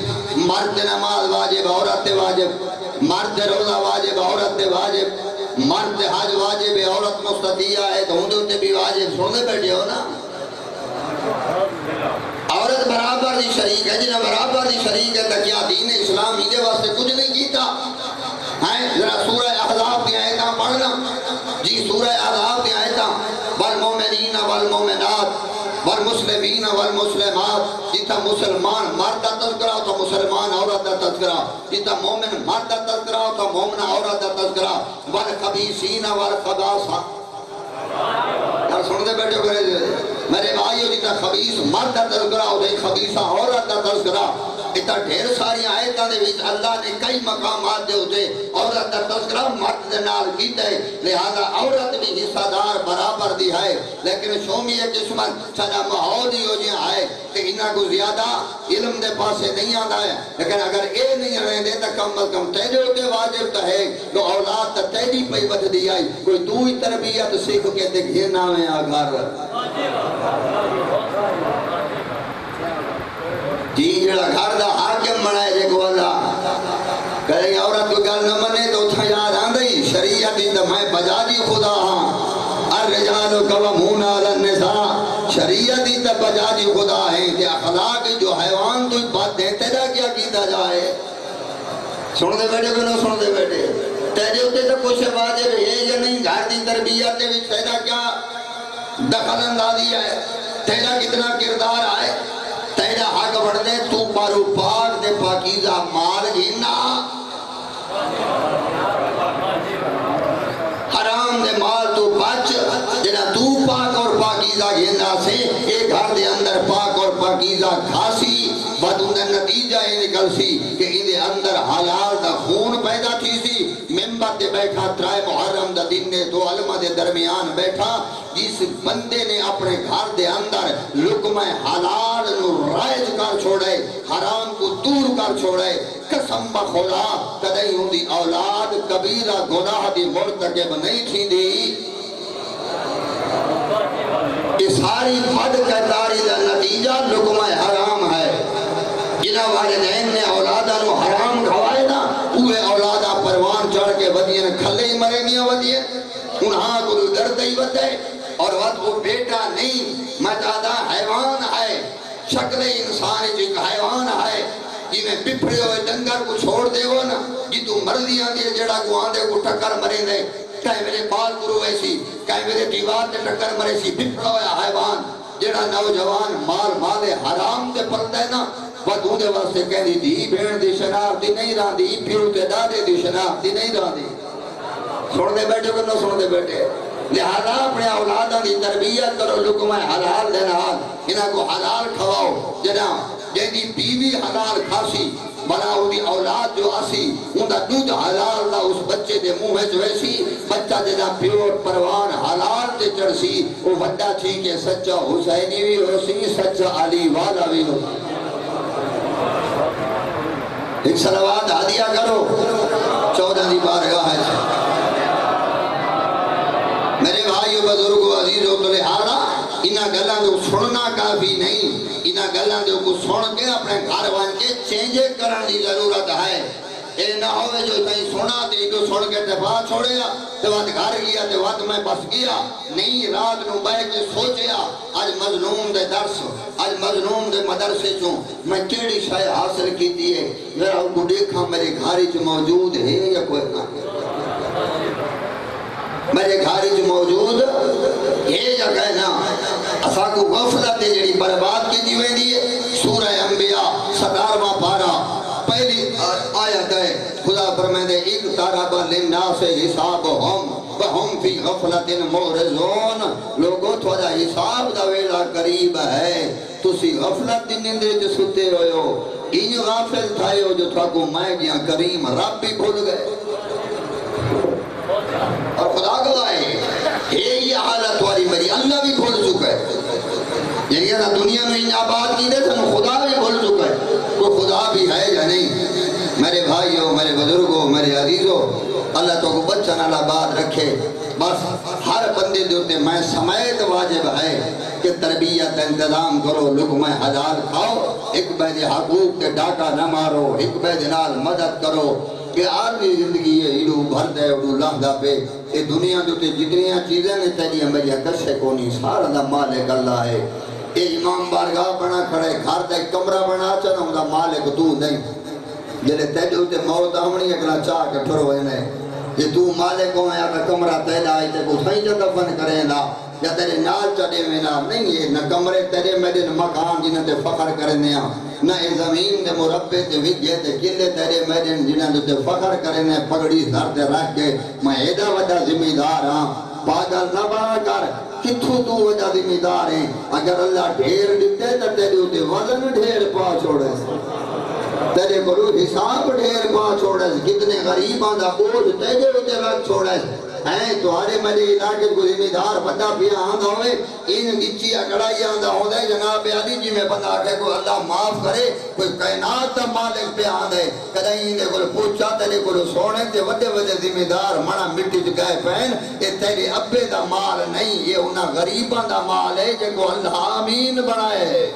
[SPEAKER 1] مرد نماز واجب عورت واجب مرد روزہ واجب عورت واجب مرد حج واجب عورت مستطیع ہے تو ہوں تے بھی واجب سونے بیٹھے ہو نا عورت برابر دی شریک ہے جنہیں برابر دی شریک ہے تو کیا دین اسلام ہی دے واسطے کچھ نہیں کیتا ذرا سورہ احزاب کی آیتاں پڑھنا جی سورہ احزاب کی آیتاں والمومنین والمومنات والمسلمین والمسلمات جیتا مسلمان مرد دا تذکرہ ہو تو مسلمان عورت دا تذکرہ جیتا مومن مرد دا تذکرہ ہو تو مومن عورت دا تذکرہ والخبیثین والخباثہ یار سن دے بیٹھے کرے میرے بھائیو جیتا خبیث مرد دا تذکرہ ہو تو خبیثہ عورت دا تذکرہ اتنا ڈھیر ساری آیتاں دے وچ اللہ نے کئی مقامات دے ہوتے عورت دا تذکرہ مرد دے نال کیتا ہے لہذا عورت بھی حصہ دار برابر دی ہے لیکن شومی قسمت سدا ماحول ہی ہو جہاں ہے کہ انہاں کو زیادہ علم دے پاسے نہیں آتا ہے لیکن اگر اے نہیں رہے دے تو کم از کم تیرے ہوتے واجب تو ہے تو اولاد تا تیری پئی ود دی آئی کوئی تو ہی تربیت سیکھ کے تے گھیرنا میں آگار جی جڑا گھر دا حاکم بنائے جے کو اللہ کہیں عورت کو گل نہ منے تو اتھا یاد آندئی شریعت دی تو میں بجا دی خدا ہاں الرجال قوامون علی النساء شریعت دی تو بجا دی خدا ہے کہ اخلاق جو حیوان تو بات دیتے دا کیا کیتا جائے سن دے بیٹھے کہ نہ سن دے بیٹھے تیرے ہوتے تو کچھ واجب ہے یا نہیں گھر دی تربیت دے وچ تیرا کیا دخل اندازی ہے تیرا کتنا کردار آئے تیرا حق بڑھ دے تو پارو پاک دے پاکیزہ مال گھینا حرام دے مال تو بچ جنہ تو پاک اور پاکیزہ گھینا سے ایک گھر دے اندر پاک اور پاکیزہ کھاسی بعد انہیں نتیجہ یہ نکل سی کہ انہیں اندر حلال دا خون پیدا تھی سی ممبر دے بیٹھا ترائے محرم دا دن نے دو علمہ دے درمیان بیٹھا جس بندے نے اپنے گھر دے اندر لقمہ حلال نو رائج کر چھوڑے حرام کو دور کر چھوڑے قسم بخدا کدئی ہوں دی اولاد کبیرہ گناہ دی مرتکب نہیں تھی دی اس ساری بد کرداری دا نتیجہ لقمہ حرام ہے جنہ والدین نے اولادہ نو حرام کھوائے نا اوہ اولادہ پروان چڑھ کے ودین کھلے ہی مرے نہیں ودین انہاں کو درد ہی ودے اور وہ بیٹا نہیں مجادہ حیوان ہے شکل انسان جو ایک حیوان ہے جنہیں پپڑے ہوئے ڈنگر کو چھوڑ دے ہو نا جی تو مرضی آندے جڑا کو آندے کو ٹکر مرے دے کہیں میرے بال گرو ایسی کہیں میرے دیوار تے ٹکر مرے سی پپڑا ہویا حیوان جڑا نوجوان مال حرام تے پلدا ہے نا وہ دے واسطے کہندی دھی بھیڑ دی شناخت نہیں راندی پیو تے دادے دی شناخت نہیں راندی سن دے بیٹھے کہ نہ سن دے بیٹھے لہذا اپنے اولاداں دی تربیت کرو لقمہ حلال دے نال انہاں کو حلال کھواؤ جناب جیندی بیوی حلال کھاسی بنا دی اولاد جو آسی ان دا دودھ حلال دا اس بچے دے منہ وچ ویسی بچہ جدا پیور پروان حلال تے چڑسی وہ وڈا تھی کہ سچا حسینی بھی ہو سی سچا علی والا بھی ہو ایک صلوات ہدیہ کرو 14 دی بارگاہ ہے میرے بھائیو بزرگو عزیزو تو لہذا انہاں گلاں دے سننا کافی نہیں انہاں گلاں دے کو سن کے اپنے گھر وان کے چینجے کرن دی ضرورت ہے اے نہ ہوئے جو تہیں سنا تے ایڈو سن کے دفاع چھوڑیا تے وقت گھر گیا تے وقت میں بس گیا نہیں رات نو بیٹھ کے سوچیا آج مظلوم دے درس آج مظلوم دے مدرسے چوں میں کیڑی شے حاصل کی دیئے میرا ان کو دیکھا میرے گھاری چ موجود ہے یا کوئی نہ میرے گھاری جو موجود یہ جگہ نا اسا کو غفلت جڑی برباد کی دیویں دیئے سورہ انبیاء 17واں پارہ پہلی آیت ہے خدا فرمائے اقترب للناس حسابهم وهم فی غفلت معرضون لوگوں تھوڑا حساب دا ویلا قریب ہے تسی غفلت دی نیندے جو ستے ہوئے ہو ان غافل تھائے ہو جو تھا کو میں گیا کریم رب بھی بھول گئے اور خدا گواہ یہ حالت والی میری اللہ بھی بھول چکا ہے یعنی کہ دنیا میں ان آباد کی دے سن خدا بھی بھول چکا ہے کوئی خدا بھی ہے یا نہیں میرے بھائیوں میرے بزرگوں میرے عزیزوں اللہ تو کو بچن اللہ بات رکھے بس ہر بندے دیتے میں سمیت واجب ہے کہ تربیت انتظام کرو لقمہ حلال کھاؤ ایک بید حقوق کے ڈاکہ نہ مارو ایک بید نال مدد کرو کہ عالمی زندگی ہے ایڈو بھر دے ایڈو لہدہ پہ اے دنیا جو تے جتنیاں چیزیں نے تیری ہمیں کشے کو نہیں سارا دا مالک اللہ ہے اے امام بارگاہ بنا کھڑے گھر دے کمرہ بنا چاہتا ہوں دا مالک تو نہیں جلے تیجو تے موت آمنی اکلا چاہ کے پھر ہوئے نے یہ تو مالک ہوں یا کہ کمرہ تیجا آئی تے کو تھائیں جا دفن کریں لا یا تیرے نال چڑے میں نا نہیں یہ نہ کمرے تیرے میرے مکان جنہیں تے فخر کرنے ہیں نہ اے زمین دے مربع تے وگے تے کلے تیرے میرے جنہیں تے فخر کرنے پگڑی سر تے رکھ کے میں ایڈا وڈا ذمہ دار ہاں پاگل نہ بنا کر کتھوں تو وجہ ذمہ دار ہیں اگر اللہ ڈھیر دیتے تو تیرے ہوتے وزن ڈھیر پا چھوڑے تیرے کو حساب ڈھیر پا چھوڑے کتنے غریباں دا بوجھ تیرے ہوتے رکھ چھوڑے ہیں تو آرے میرے علاقے کو ذمہ دار بڑا بھی آندھا ہوئے ان گچی اکڑائی آندھا ہوندہ ہے جناب علی جی میں بندہ آکے کو اللہ معاف کرے کوئی کائنات تا مالک پہ آندھے کدھیں انہیں کو پوچھا تیرے کو سونے تے وڈے وڈے ذمہ دار منا مٹی چکائے پہن یہ تیرے ابے دا مال نہیں یہ انہا غریبان دا مال ہے جن کو اللہ امین بنائے ہے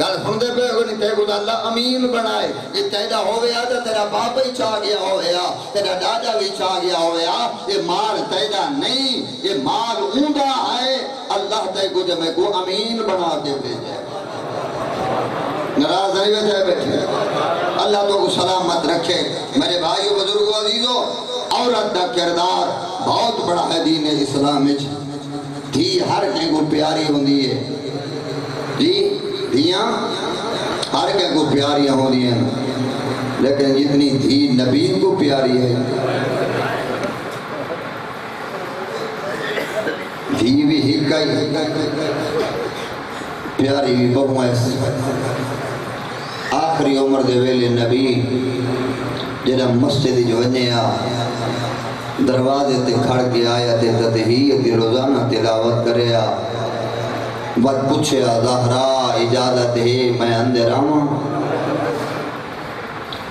[SPEAKER 1] گل سن دے پہ نہیں تے کو اللہ امین بنائے یہ تیرا ہویا تو تیرا باپ ہی چاہ گیا ہویا تیرا دادا بھی چاہ گیا ہویا یہ مال تیرا نہیں یہ مال اوندا ہے اللہ تے کو جب میں کو امین بنا کے بھیجے ناراض نہیں بیٹھے بیٹھے اللہ تو کو سلامت رکھے میرے بھائیو بزرگو عزیزو عورت دا کردار بہت بڑا ہے دین اسلام میں دھی ہر کہیں کو پیاری ہوندی ہے جی دھیاں ہر کہیں کو پیاریاں ہوندی ہیں لیکن جتنی دھی نبی کو پیاری ہے دھی بھی ہی پیاری بھی بہو ایسی آخری عمر دے ویلے نبی جنہا مسجد جو انیا دروازے تے کھڑ کے آیا تے تطہیت روزانہ تلاوت کریا بات پوچھے زہرا اجازت ہے میں اندر آواں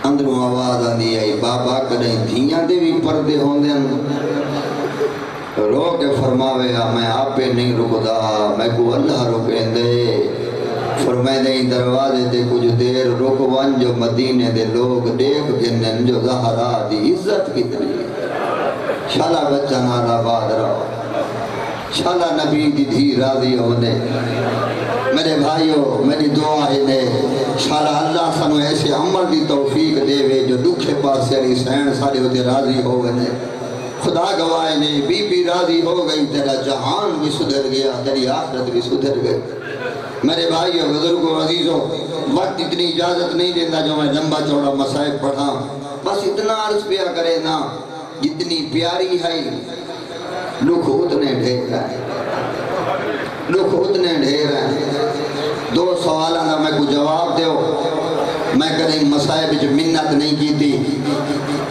[SPEAKER 1] اندروں آواز آندی آئی بابا کدیں دھیاں دے بھی پردے ہوندے رو کے فرماوے میں آپ پہ نہیں رکدا میں کو اللہ رکیں دے فرمائے دیں دروازے دے کچھ دیر رکوان جو مدینے دے لوگ دیکھ گنن جو زہرا دی عزت کتنی شالا بچہ نالا باد رہو شالا نبی دی دھی راضی ہونے میرے بھائیو میری دعا ہے نے شالا اللہ سنو ایسے عمل دی توفیق دے وے جو دکھے پاسے علی سین سارے ہوتے راضی ہوئے نے خدا گواہ نے بی بی راضی ہو گئی، تیرا جہان بھی سدھر گیا، تیری آخرت بھی سدھر گئی۔ میرے بھائیو بزرگوں عزیزوں، وقت اتنی اجازت نہیں دیتا جو میں لمبا چوڑا مصائب پڑھا، بس اتنا عرض پیا کرے نا، جتنی پیاری ہے لکھ اتنے ڈھیر ہیں، لکھ اتنے ڈھیر ہیں۔ دو سوالوں کا میں کو جواب دیو۔ میں کدیں مصائب جو منت نہیں کی تھی،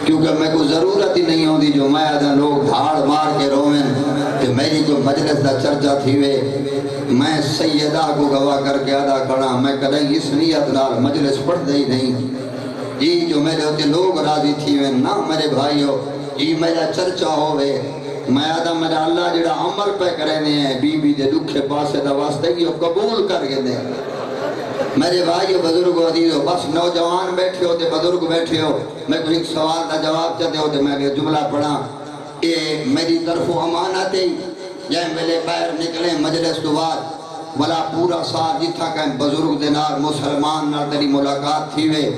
[SPEAKER 1] کیونکہ میں کو ضرورت ہی نہیں ہوتی جو میں آدھا لوگ دھاڑ مار کے روئیں کہ میری کوئی مجلس دا چرچا تھی وے، میں سیدہ کو گواہ کر کے آدھا کھڑا، میں کدیں اس نیت نال مجلس پڑھ دے ہی نہیں جی جو میرے ہوتے لوگ راضی تھی وے نا میرے بھائیو جی میرا چرچا ہوئے، میں آدھا میرا اللہ جڑا عمل پہ کرنے ہیں بی بی دے دکھے پاسے دا واسطے یہ قبول کر کے دے۔ میرے بھائیو بزرگ عزیزو، بس نوجوان بیٹھے ہو تے بزرگ بیٹھے ہو، میں کوئی ایک سوال دا جواب چاہتے ہو تے میں ایک جملہ پڑھا، یہ میری طرف امانت ہے جائیں میرے پیر نکلے مجلس تو بعد بلا پورا سال جتھا کہیں بزرگ دے نال مسلمان نال تیری ملاقات تھی وے،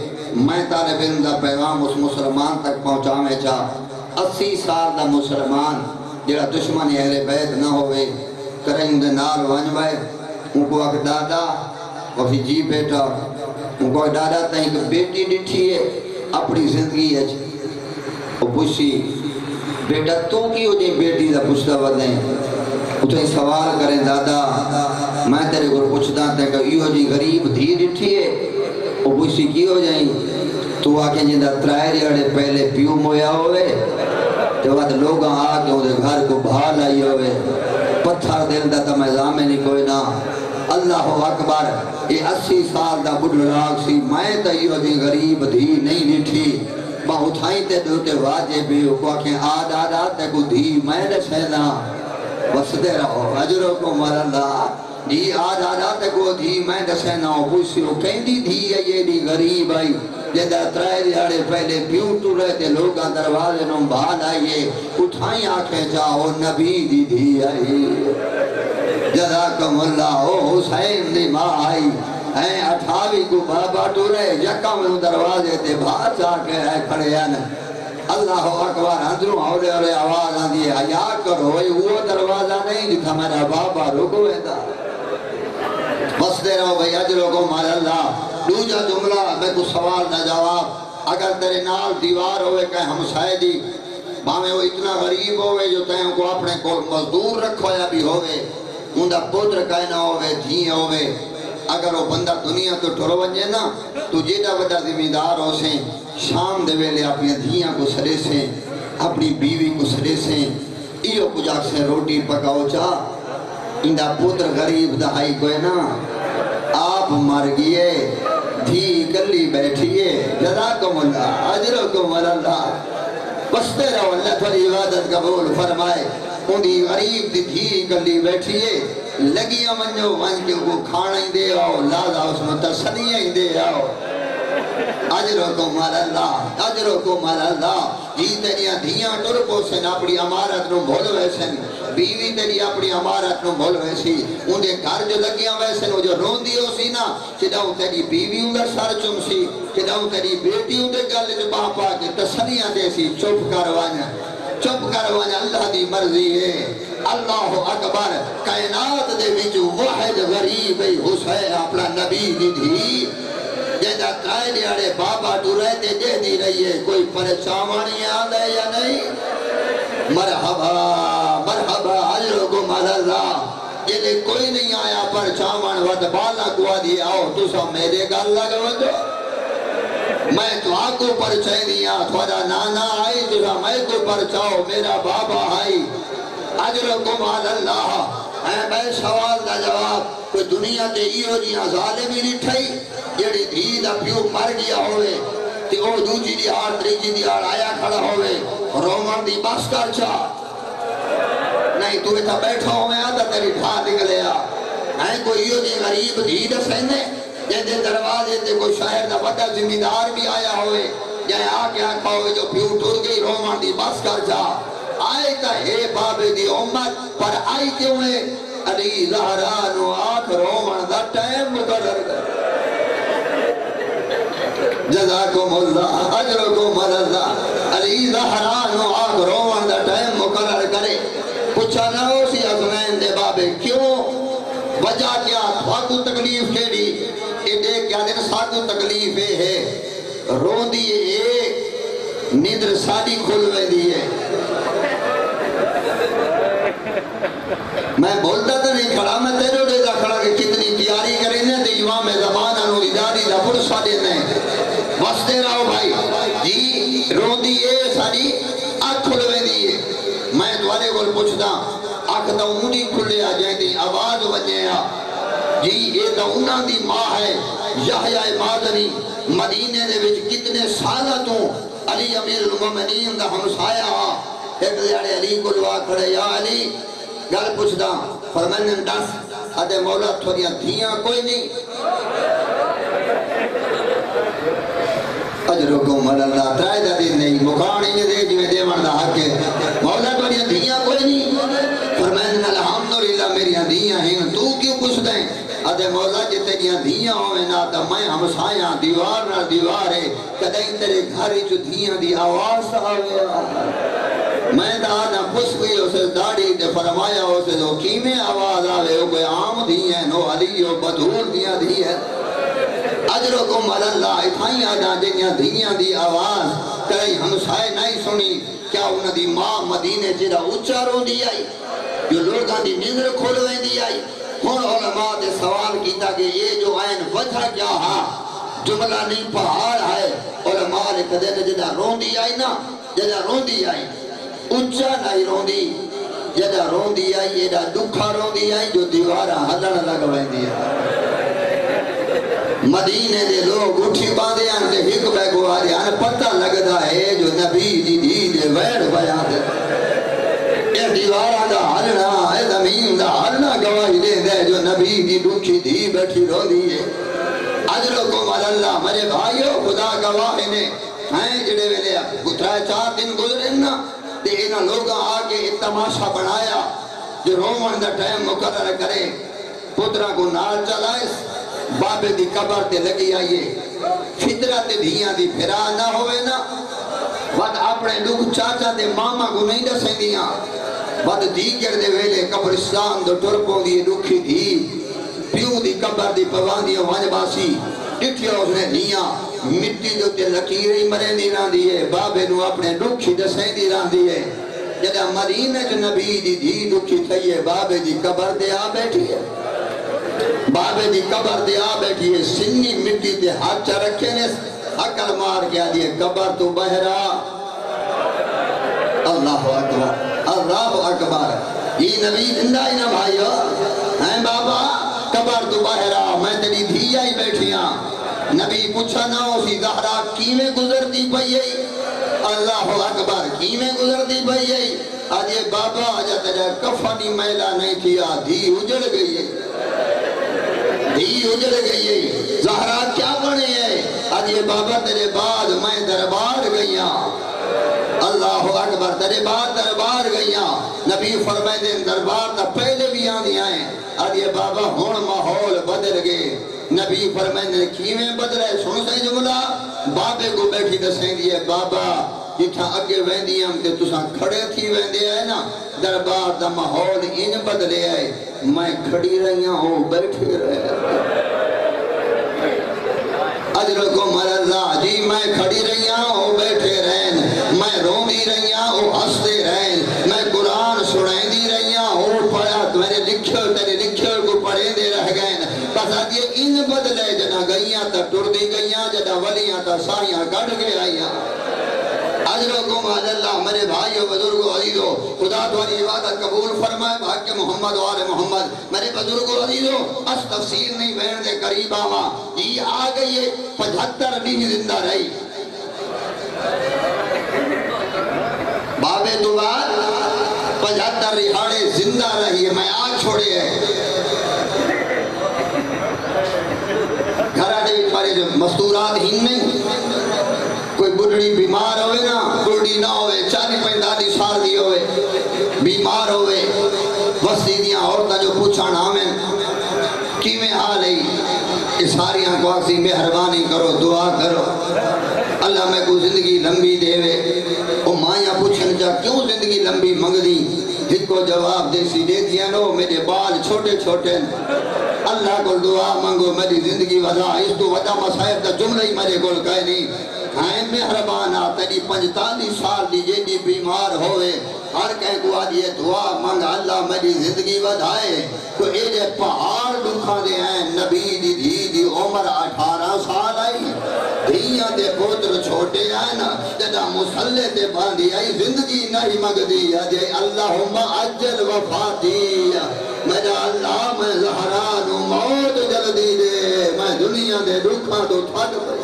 [SPEAKER 1] میں طالب علم دا پیغام اس مسلمان تک پہنچا میں چاہ 80 سال دا مسلمان جڑا دشمن اہل بیت نہ ہوئے کریں دے نال ونجوائے ان کو اک دادا اور پھر جی بیٹا ان کو دادا تھا ایک بیٹی ڈٹھی ہے اپنی زندگی ہے وہ پوچھی بیٹا تو کی ہو جائیں بیٹی دا پوچھتا ودیں وہ تو سوال کریں دادا میں تیرے کو پوچھتا تھا کہ یہ ہو جائیں غریب دھی ڈٹھی ہے وہ پوچھی کی ہو جائیں تو آکے جندہ ترائے ریاڑے پہلے پیو مویا ہوئے تو بعد لوگ آکے انہیں گھر کو بھال آئی ہوئے پتھر دل دا تا میں زامنی کوئی نہ اللہ اکبر یہ 80 سال دا بڑھ لاغ سی میں تا یہ دی غریب دھی نہیں نٹھی با اٹھائیں تے دوتے واجے بھی کو آکھیں آد آد آد تے کو دھی میں نے سینا وسدے رہو عجروں کو مر اللہ دھی آد آد آد تے کو دھی میں نے سینا پوچھی ہو کہیں دی دھی ہے یہ دی غریب آئی جدہ ترائے دیاڑے پہلے پیوں تو رہتے لوگاں دروازے نوں بھال آئیے اٹھائیں آنکھیں چاہو نبی دی دھی آئی جزاکم اللہ او حسین دی ماں آئی ہیں 28 کو بابا ٹورے یکا میں دروازے تے بھار چاہ کے ہے کھڑے ہیں اللہ اکبر اندروں ہولے ہولے آواز آندی ہے حیا کرو وہ دروازہ نہیں جتھا میرا بابا رکو ہے دا بستے رہو بھئی اجروں کو مار اللہ دوجہ جملہ میں کو سوال نہ جواب اگر تیرے نال دیوار ہوئے کہ ہمسائے دی باہمیں وہ اتنا غریب ہوئے جو تہیں کو اپنے کو مزدور رکھو یا بھی ہوئے اندہ پوتر کہنا ہوئے دھیں ہوئے اگر وہ بندہ دنیا تو ٹھرو بنجے نا تو جیدہ بڑا ذمہ ہو سے شام دے ویلے اپنی دھیاں کو سرے سے اپنی بیوی کو سرے سے ایو کجاک سے روٹی پکاؤ چاہ اندہ پوتر غریب دہائی کوئی نا آپ مر گئے دھی کلی بیٹھئے جزاکم اللہ اجرکم اللہ بستے رہو اللہ تھوڑی عبادت قبول فرمائے اندھی غریب دی دھی کلی بیٹھئے لگیاں منجو من کے کو کھانا ہی دے آؤ لازا اس میں تسلیہ ہی دے آؤ اجرکم اللہ اجرکم اللہ جی تیریاں دھیاں ٹرکو سے اپنی امارت نو بھول ویسن بیوی تیری اپنی امارت نو بھول ویسی اندھے گھر جو لگیاں ویسن وہ جو رون دیو سی نا چداؤں تیری بیوی اندر سر چم سی چداؤں تیری بیٹی اندر گل جو باپا کے تسلیاں دے سی چپ کروانا اللہ دی مرضی ہے اللہ اکبر کائنات دے وچ واحد غریب حسین اپنا نبی دی دھی جیدہ ترائے دیاڑے بابا تو رہتے دے دی رہی ہے کوئی پریشانی آدھے یا نہیں مرحبا مرحبا عجرکم اللہ جیدے کوئی نہیں آیا پریشان ود بالا کو دی آؤ تو سب میرے گل لگو جو میں تو آکو پرچائی دیا تھوڑا نانا آئی تو سب میں کو پرچاؤ میرا بابا آئی اجرکم اللہ اے بے سوال دا جواب کوئی دنیا دے ایو جیاں ظالمی نہیں ٹھائی جیڑی دھی دا پیو مر گیا ہوئے تی او دوجی دی آر تریجی دی آر آیا کھڑا ہوئے رومن دی بس کر چا نہیں تو ایتا بیٹھا ہوئے آدھا تیری ٹھا نکلے آ اے کوئی ایو جی غریب دھی دا سینے جیدے دروازے تے کوئی شہر دا بڑا ذمہ دار بھی آیا ہوئے جائے آکے آکھا ہوئے جو پیو ٹھر گئی رومن دی بس کر چا آئے تا ہے بابے دی امت پر آئی کیوں ہے علی زہرانو آکھ رومن دا ٹائم مقرر کر جزاکم اللہ اجرکم اللہ علی زہرانو آگ روان دا ٹائم مقرر کرے پوچھا نہ ہو سی حسنین دے بابے کیوں وجہ کیا ساکو تکلیف کے دی یہ دیکھ کیا دن ساکو تکلیف ہے رون دیئے نیندر ساڑی کھلوے دیئے میں بولتا تو نہیں کھڑا میں تیرے دے دا کھڑا کہ کتنی تیاری کریں تے امام زبان انو اداری دا پرسا دینے واسطے رہو بھائی جی رون دیئے ساڑی آنکھ کھلوے دیئے میں دوارے کو پوچھتا آنکھ دا اونی کھلے آ جائیں دی آواز وجے آ جی یہ دا انہاں دی ماں ہے یحییٰ مادنی مدینے دے وچ کتنے سالہ تو علی امیر المومنین دا ہمسایا ہاں ایک دیارے علی کو دعا کھڑے یا علی گل پوچھتا فرمائنے دس ادھے مولا تھوڑیاں دھیاں کوئی نہیں اجرکم اللہ ترائے دا دن نہیں مکانی نے دے جویں دے مردہ حق ہے مولا تھوڑیاں دھیاں کوئی نہیں فرمائنے الحمدللہ میریاں دھیاں ہیں تو کیوں پوچھ دیں ادھے مولا جی تیریاں دھیاں ہوئے نا تا میں ہمسایاں دیوار نہ دیوار ہے کدیں تیرے گھر جو دھیاں دی آواز آوے میں دادا پس گئی اسے داڑی تے فرمایا اسے دو کیمیں آواز آوے وہ کوئی عام دھیاں نو علی و بدور دھیاں دھیاں اجرکم اللہ اتھائیں آدھا جنیاں دھیاں دی آواز کریں ہمسائے نہیں سنی کیا انہاں دی ماں مدینے جیڑا اچھا رو دی آئی جو لوگاں دی نظر کھولویں دی آئی ہون علماء دے سوال کیتا کہ یہ جو عین وجہ کیا ہاں جملہ نہیں پہاڑ ہے علماء نے کہتے ہیں جدہ رون دی آئی نا جدہ رون دی آئی اچھا نہیں رون دی جدہ رون دی آئی جدہ دکھا رون دی آئی جو دیوارہ ہلن لگویں دی آئی مدینے دے لوگ اٹھی باندھے آن دے ہک بیگو آدھے آن پتہ لگدا ہے جو نبی دی دی دے ویڑ بیان دے اے دیوارہ دا ہلنا اے زمین دا ہلنا گواہی دے دے جو نبی دی دکھی دی بیٹھی رو دیئے اجرکم اللہ میرے بھائیو خدا گواہی نے ہیں جڑے ویلے گترائے 4 دن گزرے نا تے انہاں لوگاں آگے ایک تماشا بنایا جو رومن دا ٹائم مقرر کرے پترہ کو نال چلائے بابے دی قبر تے لگی آئیے فطرت دھیاں دی پھرا نہ ہوئے نا ود اپنے لوگ چاچا تے ماما کو نہیں دسیں دیاں ود دیگر دے ویلے قبرستان دو ٹرپوں دی دکھی دی پیو دی قبر دی پواندیوں وانباسی ڈٹھیا اس نے دیاں مٹی جو تے لکیری مرے دی ران دیئے بابے نو اپنے دکھی دسیں دی ران دیئے جدہ مدینہ جو نبی دی دی دکھی تھئیے بابے دی قبر دے آ بیٹھی ہے بابے دی قبر دے آ بیٹھی ہے سنی مٹی دے ہاتھ چا رکھے نے عقل مار کیا دیئے قبر تو بہرا اللہ اکبر اللہ اکبر یہ نبی زندہ ہی نہ بھائیو ہیں بابا قبر تو بہرا میں تیری دھی آئی بیٹھیاں نبی پوچھا نہ ہو سی زہرا کیمیں گزرتی پئی ہے اللہ اکبر کیمیں گزرتی پئی ہے آج یہ بابا آجا تیرے کفنی میلہ نہیں تھیا دھی اجڑ گئی ہے دھی اجڑ گئی ہے زہرا کیا بنے ہے آج یہ بابا تیرے بعد میں دربار گئیاں اللہ اکبر تیرے بعد دربار گئیاں نبی فرمائے دے دربار تا پہلے بھی آدھی آئیں آج یہ بابا ہون ماحول بدل گئے نبی فرمائے دے کیویں بدلے سن سے جملہ بابے کو بیٹھی دسیں دیئے بابا جتھا اگے ویندی ہم تے تساں کھڑے تھی ویندے آئے نا دربار دا ماحول ان بدلے آئے میں کھڑی رہیاں ہوں بیٹھے رہے اجرکم اللہ جی میں کھڑی رہیاں ہوں بیٹھے رہن میں روندی رہیاں ہوں ہستے رہن میں قرآن سنائیں دی رہیاں ہوں پڑھا میرے لکھو تیرے لکھو کو پڑھیں دے رہ گئے بس آج یہ ان بدلے جنا گئیاں تا ٹر دی گئیاں جنا ولیاں تا سائیاں گڑ گئے آئیاں اجرکم اللہ میرے بھائیو بزرگو عزیزو خدا تمہاری عبادت قبول فرمائے بھاگ محمد و آل محمد میرے بزرگو عزیزو اس تفسیر نہیں بہن دے قریب آما یہ آ گئی ہے 75 نہیں زندہ رہی بابے تو بعد 75 رہاڑے زندہ رہی ہے میں آگ چھوڑے ہے گھر آٹے بھی پارے جو مستورات ہی نہیں کوئی بڑھڑی بیمار ہوئے نا بڑھڑی نہ ہوئے 40-45 سال دی ہوئے بیمار ہوئے وستی دیاں عورتاں جو پوچھانا ہمیں کیویں حال ہے کہ ساری کو آکسی مہربانی کرو دعا کرو اللہ میں کو زندگی لمبی دے وے او مائیاں پوچھن جا کیوں زندگی لمبی منگ دی جن کو جواب دے سی دے دیا نو میرے بال چھوٹے چھوٹے اللہ کو دعا منگو میری زندگی وضا اس تو وجہ مسائب دا جملہ ہی میرے گل کہے نہیں ہائیں مہربانا تیری 45 سال دی جیدی بیمار ہوئے ہر کہیں کو آدھی دعا منگ اللہ میری زندگی ودھائے تو ایجے پہاڑ دکھا دے ہیں نبی دی دی عمر 18 سال آئی دھیاں دے پوتر چھوٹے آئے نا جدا مسلح دے باندھی آئی زندگی نہیں مگ دی آجے اللہم اجل وفاتی میرا اللہ میں زہران موت جلدی دے میں دنیا دے دکھا تو تھک پڑے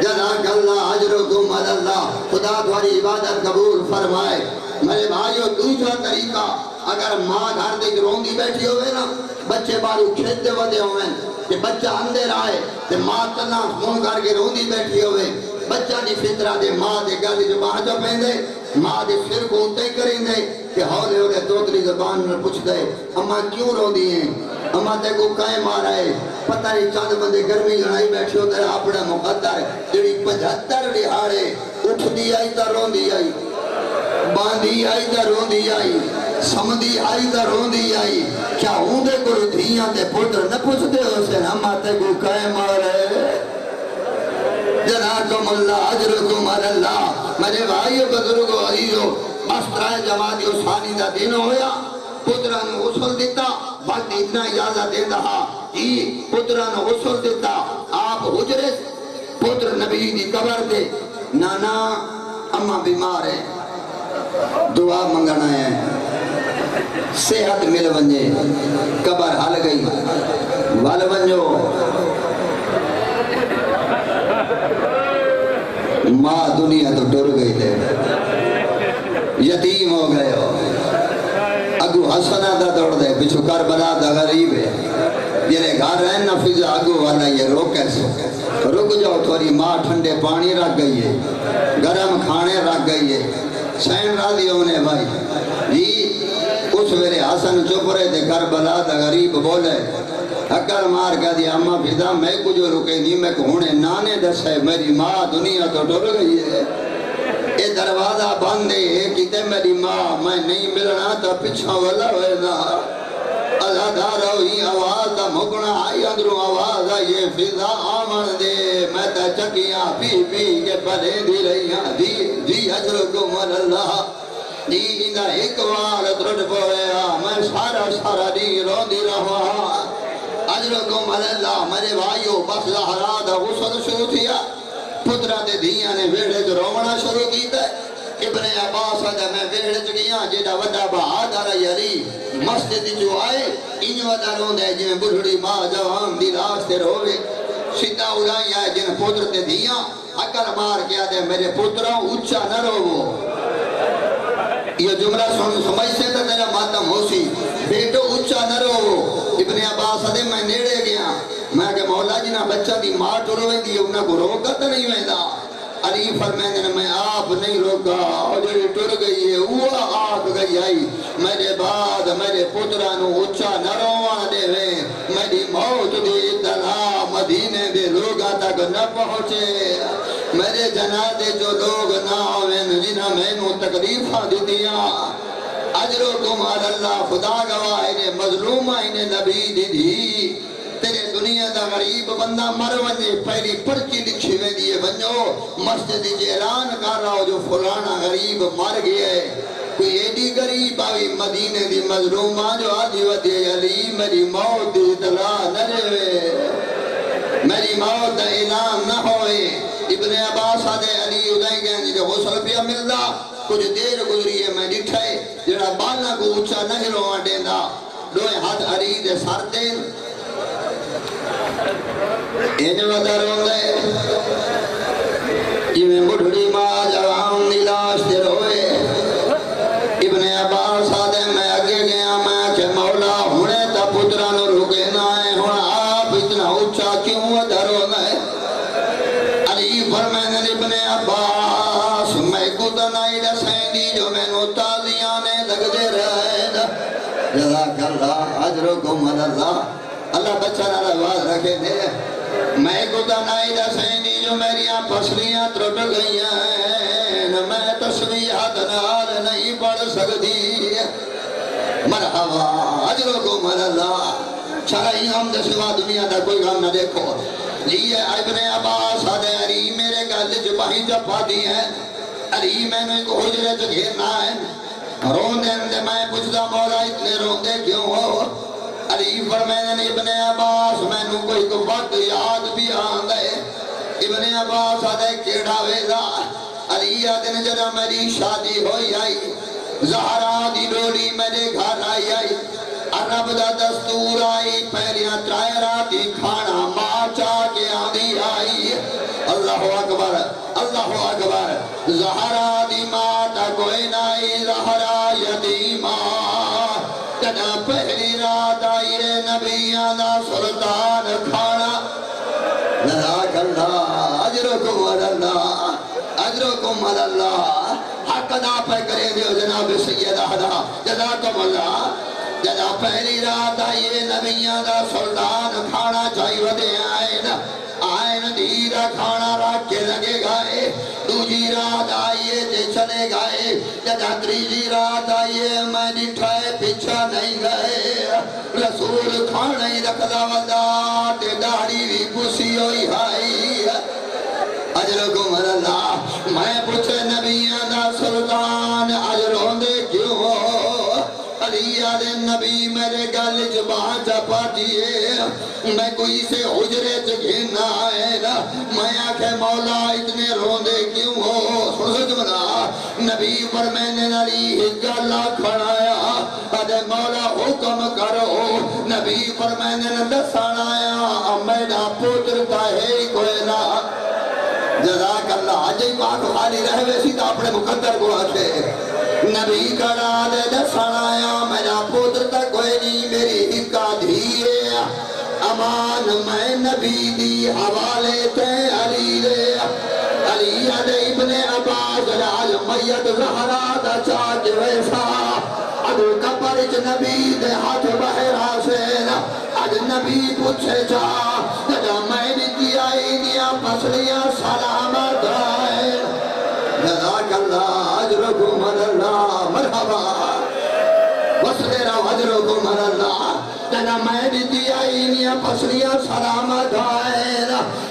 [SPEAKER 1] جزاک اللہ اجرکم اللہ خدا تمہاری عبادت قبول فرمائے میرے بھائیو دوسرا طریقہ اگر ماں گھر دے روندی بیٹھی ہوئے نا بچے بارو کھیت دے ودے ہوئے کہ بچہ اندر آئے تے ماں تنہ منہ کر کے روندی بیٹھی ہوئے بچہ دی فطرہ دے ماں دے گل جو باہر جو پہندے ماں دے سر کو اتے کریں دے کہ ہولے ہولے دوتری زبان میں پوچھ دے اماں کیوں رو دی ہیں اماں تے کو کائیں مارا ہے پتہ نہیں چاند بندے گرمی لڑائی بیٹھے ہوتا ہے اپنا مقدر جڑی 75 دہاڑے اٹھ دی آئی تا رون دی آئی باندھی آئی تا رون دی آئی سمدھی آئی تا رون دی آئی کیا ہوں دے کو دھیاں تے پوٹر نہ پوچھ دے ہو سے اماں تے کو کائیں مارے جناکم اللہ اجرکم اللہ میرے بھائیو بزرگو عزیزو بس ترائے جماعتی اسانی دا دن ہویا پتران غسل دیتا وقت اتنا اجازت دے دہا پتران غسل دیتا آپ حجرے پتر نبی دی قبر دے نانا اماں بیمار ہے دعا منگنا ہے صحت مل ونجے قبر حل گئی وال ونجو ماں دنیا تو ڈر گئی تھے یتیم ہو گئے ہو اگو حسنہ دا دوڑ دے پچھو کربلا دا غریب ہے یہ گھر رہن نہ فضا اگو والا یہ روک ایسو رک جاؤ تھوڑی ماں ٹھنڈے پانی رکھ گئی ہے گرم کھانے رکھ گئی ہے سین راضی ہونے بھائی جی اس ویرے حسن چپ رہے تھے کربلا دا غریب بولے اکر مار کہا دیا اماں فضا میں کو جو رکے نہیں میں کہونے نانے دس ہے میری ماں دنیا تو ڈر گئی ہے اے دروازہ بندے کہتے میری ماں میں نہیں ملنا تا پچھا والا ہوئے نا اللہ دارو ہی آواز دا مکنا آئی اندروں آواز آئیے فضا آمن دے میں تا چکیاں پی پی کے پلے دی رہیاں دی حجرکم اللہ دی اندہ ایک وار درد پویا میں سارا دی رو دی رہا اجرکم اللہ میرے بھائیو بس زہرا دا غسل شروع کیا پترہ دے دھیاں نے ویڑے جو رومنا شروع کیتا ہے ابن عباس آدھا میں ویڑے جو گیا جیڑا وڈا بہادر علی مسجد جو آئے انج وڈا رون دے جن بڑھڑی ماں جوان دی راستے روے سیدھا اڑائی آئے جن پتر دے دھیاں اکر مار کیا دے میرے پتروں اچھا نہ روو یہ جملہ سمجھ سے تھا تیرا ماتم ہو سی بیٹو اچھا نہ روو ابن عباس آدھے میں نیڑے گیا میں کہ مولا جنہ بچہ دی ماں ٹروے دی انہاں کو روکا تو نہیں ویندہ علی فرمائے میں آپ نہیں روکا اور جو ٹر گئی ہے وہ آگ گئی آئی میرے بعد میرے پترانو اچھا نہ روان دے وے میری موت دی اطلاع مدینے دے لوگاں تک نہ پہنچے میرے جنازے جو لوگ نہ ہوئے جنہ میں نو تکلیفاں دی دیا اجرکم اللہ خدا گواہ انہیں مظلومہ انہیں نبی دی دی تیرے دنیا دا غریب بندہ مر ونجے پہلی پرچی لکھی میں دیئے ونجو مسجد جی اعلان کر رہا ہو جو فلانا غریب مر گیا ہے کوئی ایڈی غریب آوی مدینے دی مظلومہ جو آدھی ودی علی میری موت دی اطلاع نہ رہے میری موت دا اعلان نہ ہوئے ابن عباس آدھے علی ادھائی گئے جی غسل پیا ملدا کچھ دیر گزری ہے میں ڈٹھائے جڑا بالا کو اچھا نہیں روان دیندہ دوئے ہاتھ علی دے سر دین انج ودا روندے جویں بڑھڑی ماں جوان دی لاش تے روئے ابن عباس آدھے میں اگے گیا میں کہ مولا ہونے تا پترہ نو رکے نہ ہے ہون آپ اتنا اچھا کیوں ودا روندے علی فرمائے ابن عباس میں کو تو نہیں رسیں دی جو میں نو تازیاں نے لگ دے رہے جزاک اللہ اجرکم اللہ اللہ بچہ نہ رواز رکھے دے میں کو دنائی دا سینی جو میریاں پسلیاں ترٹ گئیاں ہیں میں تسبیحات نال نہیں پڑھ سکتی مرحبا اجرکم اللہ شرعی حمد سوا دنیا دا کوئی غم نہ دیکھو یہ ابن عباس آدھے علی میرے گل جباہی جب آتی ہیں علی میں نے کو حجرے سے گھیرنا ہے روندے اندے میں پوچھتا مولا اتنے روندے کیوں ہو علی فرمائنے ابن عباس میں نے کوئی کو وقت یاد بھی آندے ابن عباس آدھے کیڑا ویدہ علی آدھے جدہ میری شادی ہوئی آئی زہرا دی ڈولی میرے گھر آئی آئی عرب دا دستور آئی پہلیاں ترائے راتی کھانا ماں چاہ کے آدھی آئی اللہ اکبر اللہ اکبر زہرا دی ماں تا کوئی نائی زہرا یتیمہ جدہ پہلی رات آئی نبیان دا سلطان کھانا جزاک اللہ اجرکم اللہ اجرکم اللہ حق ادا پہ کرے دیو جناب سید احدا جزاکم اللہ جدا پہلی رات آئیے نبیان دا سلطان کھانا چاہیے ودے آئین دیرہ کھانا رکھ کے لگے گائے دوجی رات آئیے تے چلے گائے جدا تریجی رات آئیے میں نٹھائے پچھا نہیں گئے رسول کھانا ہی رکھدا ودا تے داڑی بھی پوسی ہوئی آئی اجرکم اللہ میں پوچھے نبیان دا سلطان اجروں دے کیوں ہو علی آدھے نبی میرے گل جبان چپاتی میں کوئی سے حجرے چکھینا ہے میں آکھے مولا اتنے روندے کیوں ہو سجمنا نبی فرمینے علی گلہ کھڑایا آدھے مولا حکم کرو نبی فرمینے دسانایا میرا پوتر کا ہے کوئی نہ جزاک اللہ آجائی پاک خالی رہ ویسی تا اپنے مقدر کو آکھے نبی کڑا دے دسانایا میرا پوتر تک کوئی نہیں میری ہکا دھیرے امان میں نبی دی حوالے تے علی رے علی دے ابن عباس لال میت زہرا دا چاچ ویسا ادو کپرچ نبی دے ہاتھ بہرا سین اج نبی پوچھے جا جدا میں دیتی آئی دیا پسلیاں سلامت آئے جزاک اللہ اجرکم اللہ مرحبا وصلے رہو اجرکم اللہ جدا میں دیتی آئی دیا پسلیاں سلامت آئے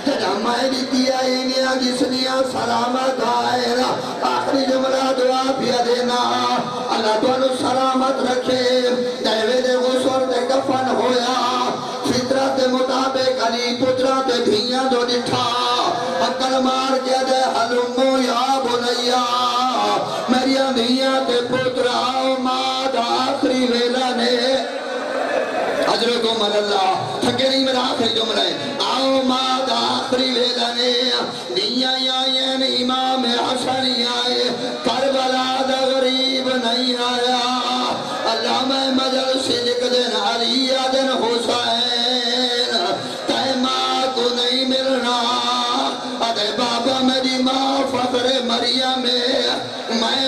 [SPEAKER 1] جدا میں دیتی آئی دیا گسلیاں سلامت آئے آخری جملہ دعا پیا دینا اللہ تو سلامت رکھے دیوے دے غسل دے کفن ہویا فطرت مطابق علی پترات دھیاں دو نٹھا اکل مار کے دے حلمو یا بنیا میریاں دھیاں تے پتراؤ ماد آخری ویلہ نے اجرکم اللہ تھکے نہیں میرا آخری جملہ ہے آؤ ماد آخری ویلہ نے دھیاں آئین امام حسنی آئے کربلا دا غریب نہیں آیا اللہ میں مجل صدق دن علی دن حسین تیمہ کو نہیں ملنا ادھے بابا میری ماں فخر مریم میں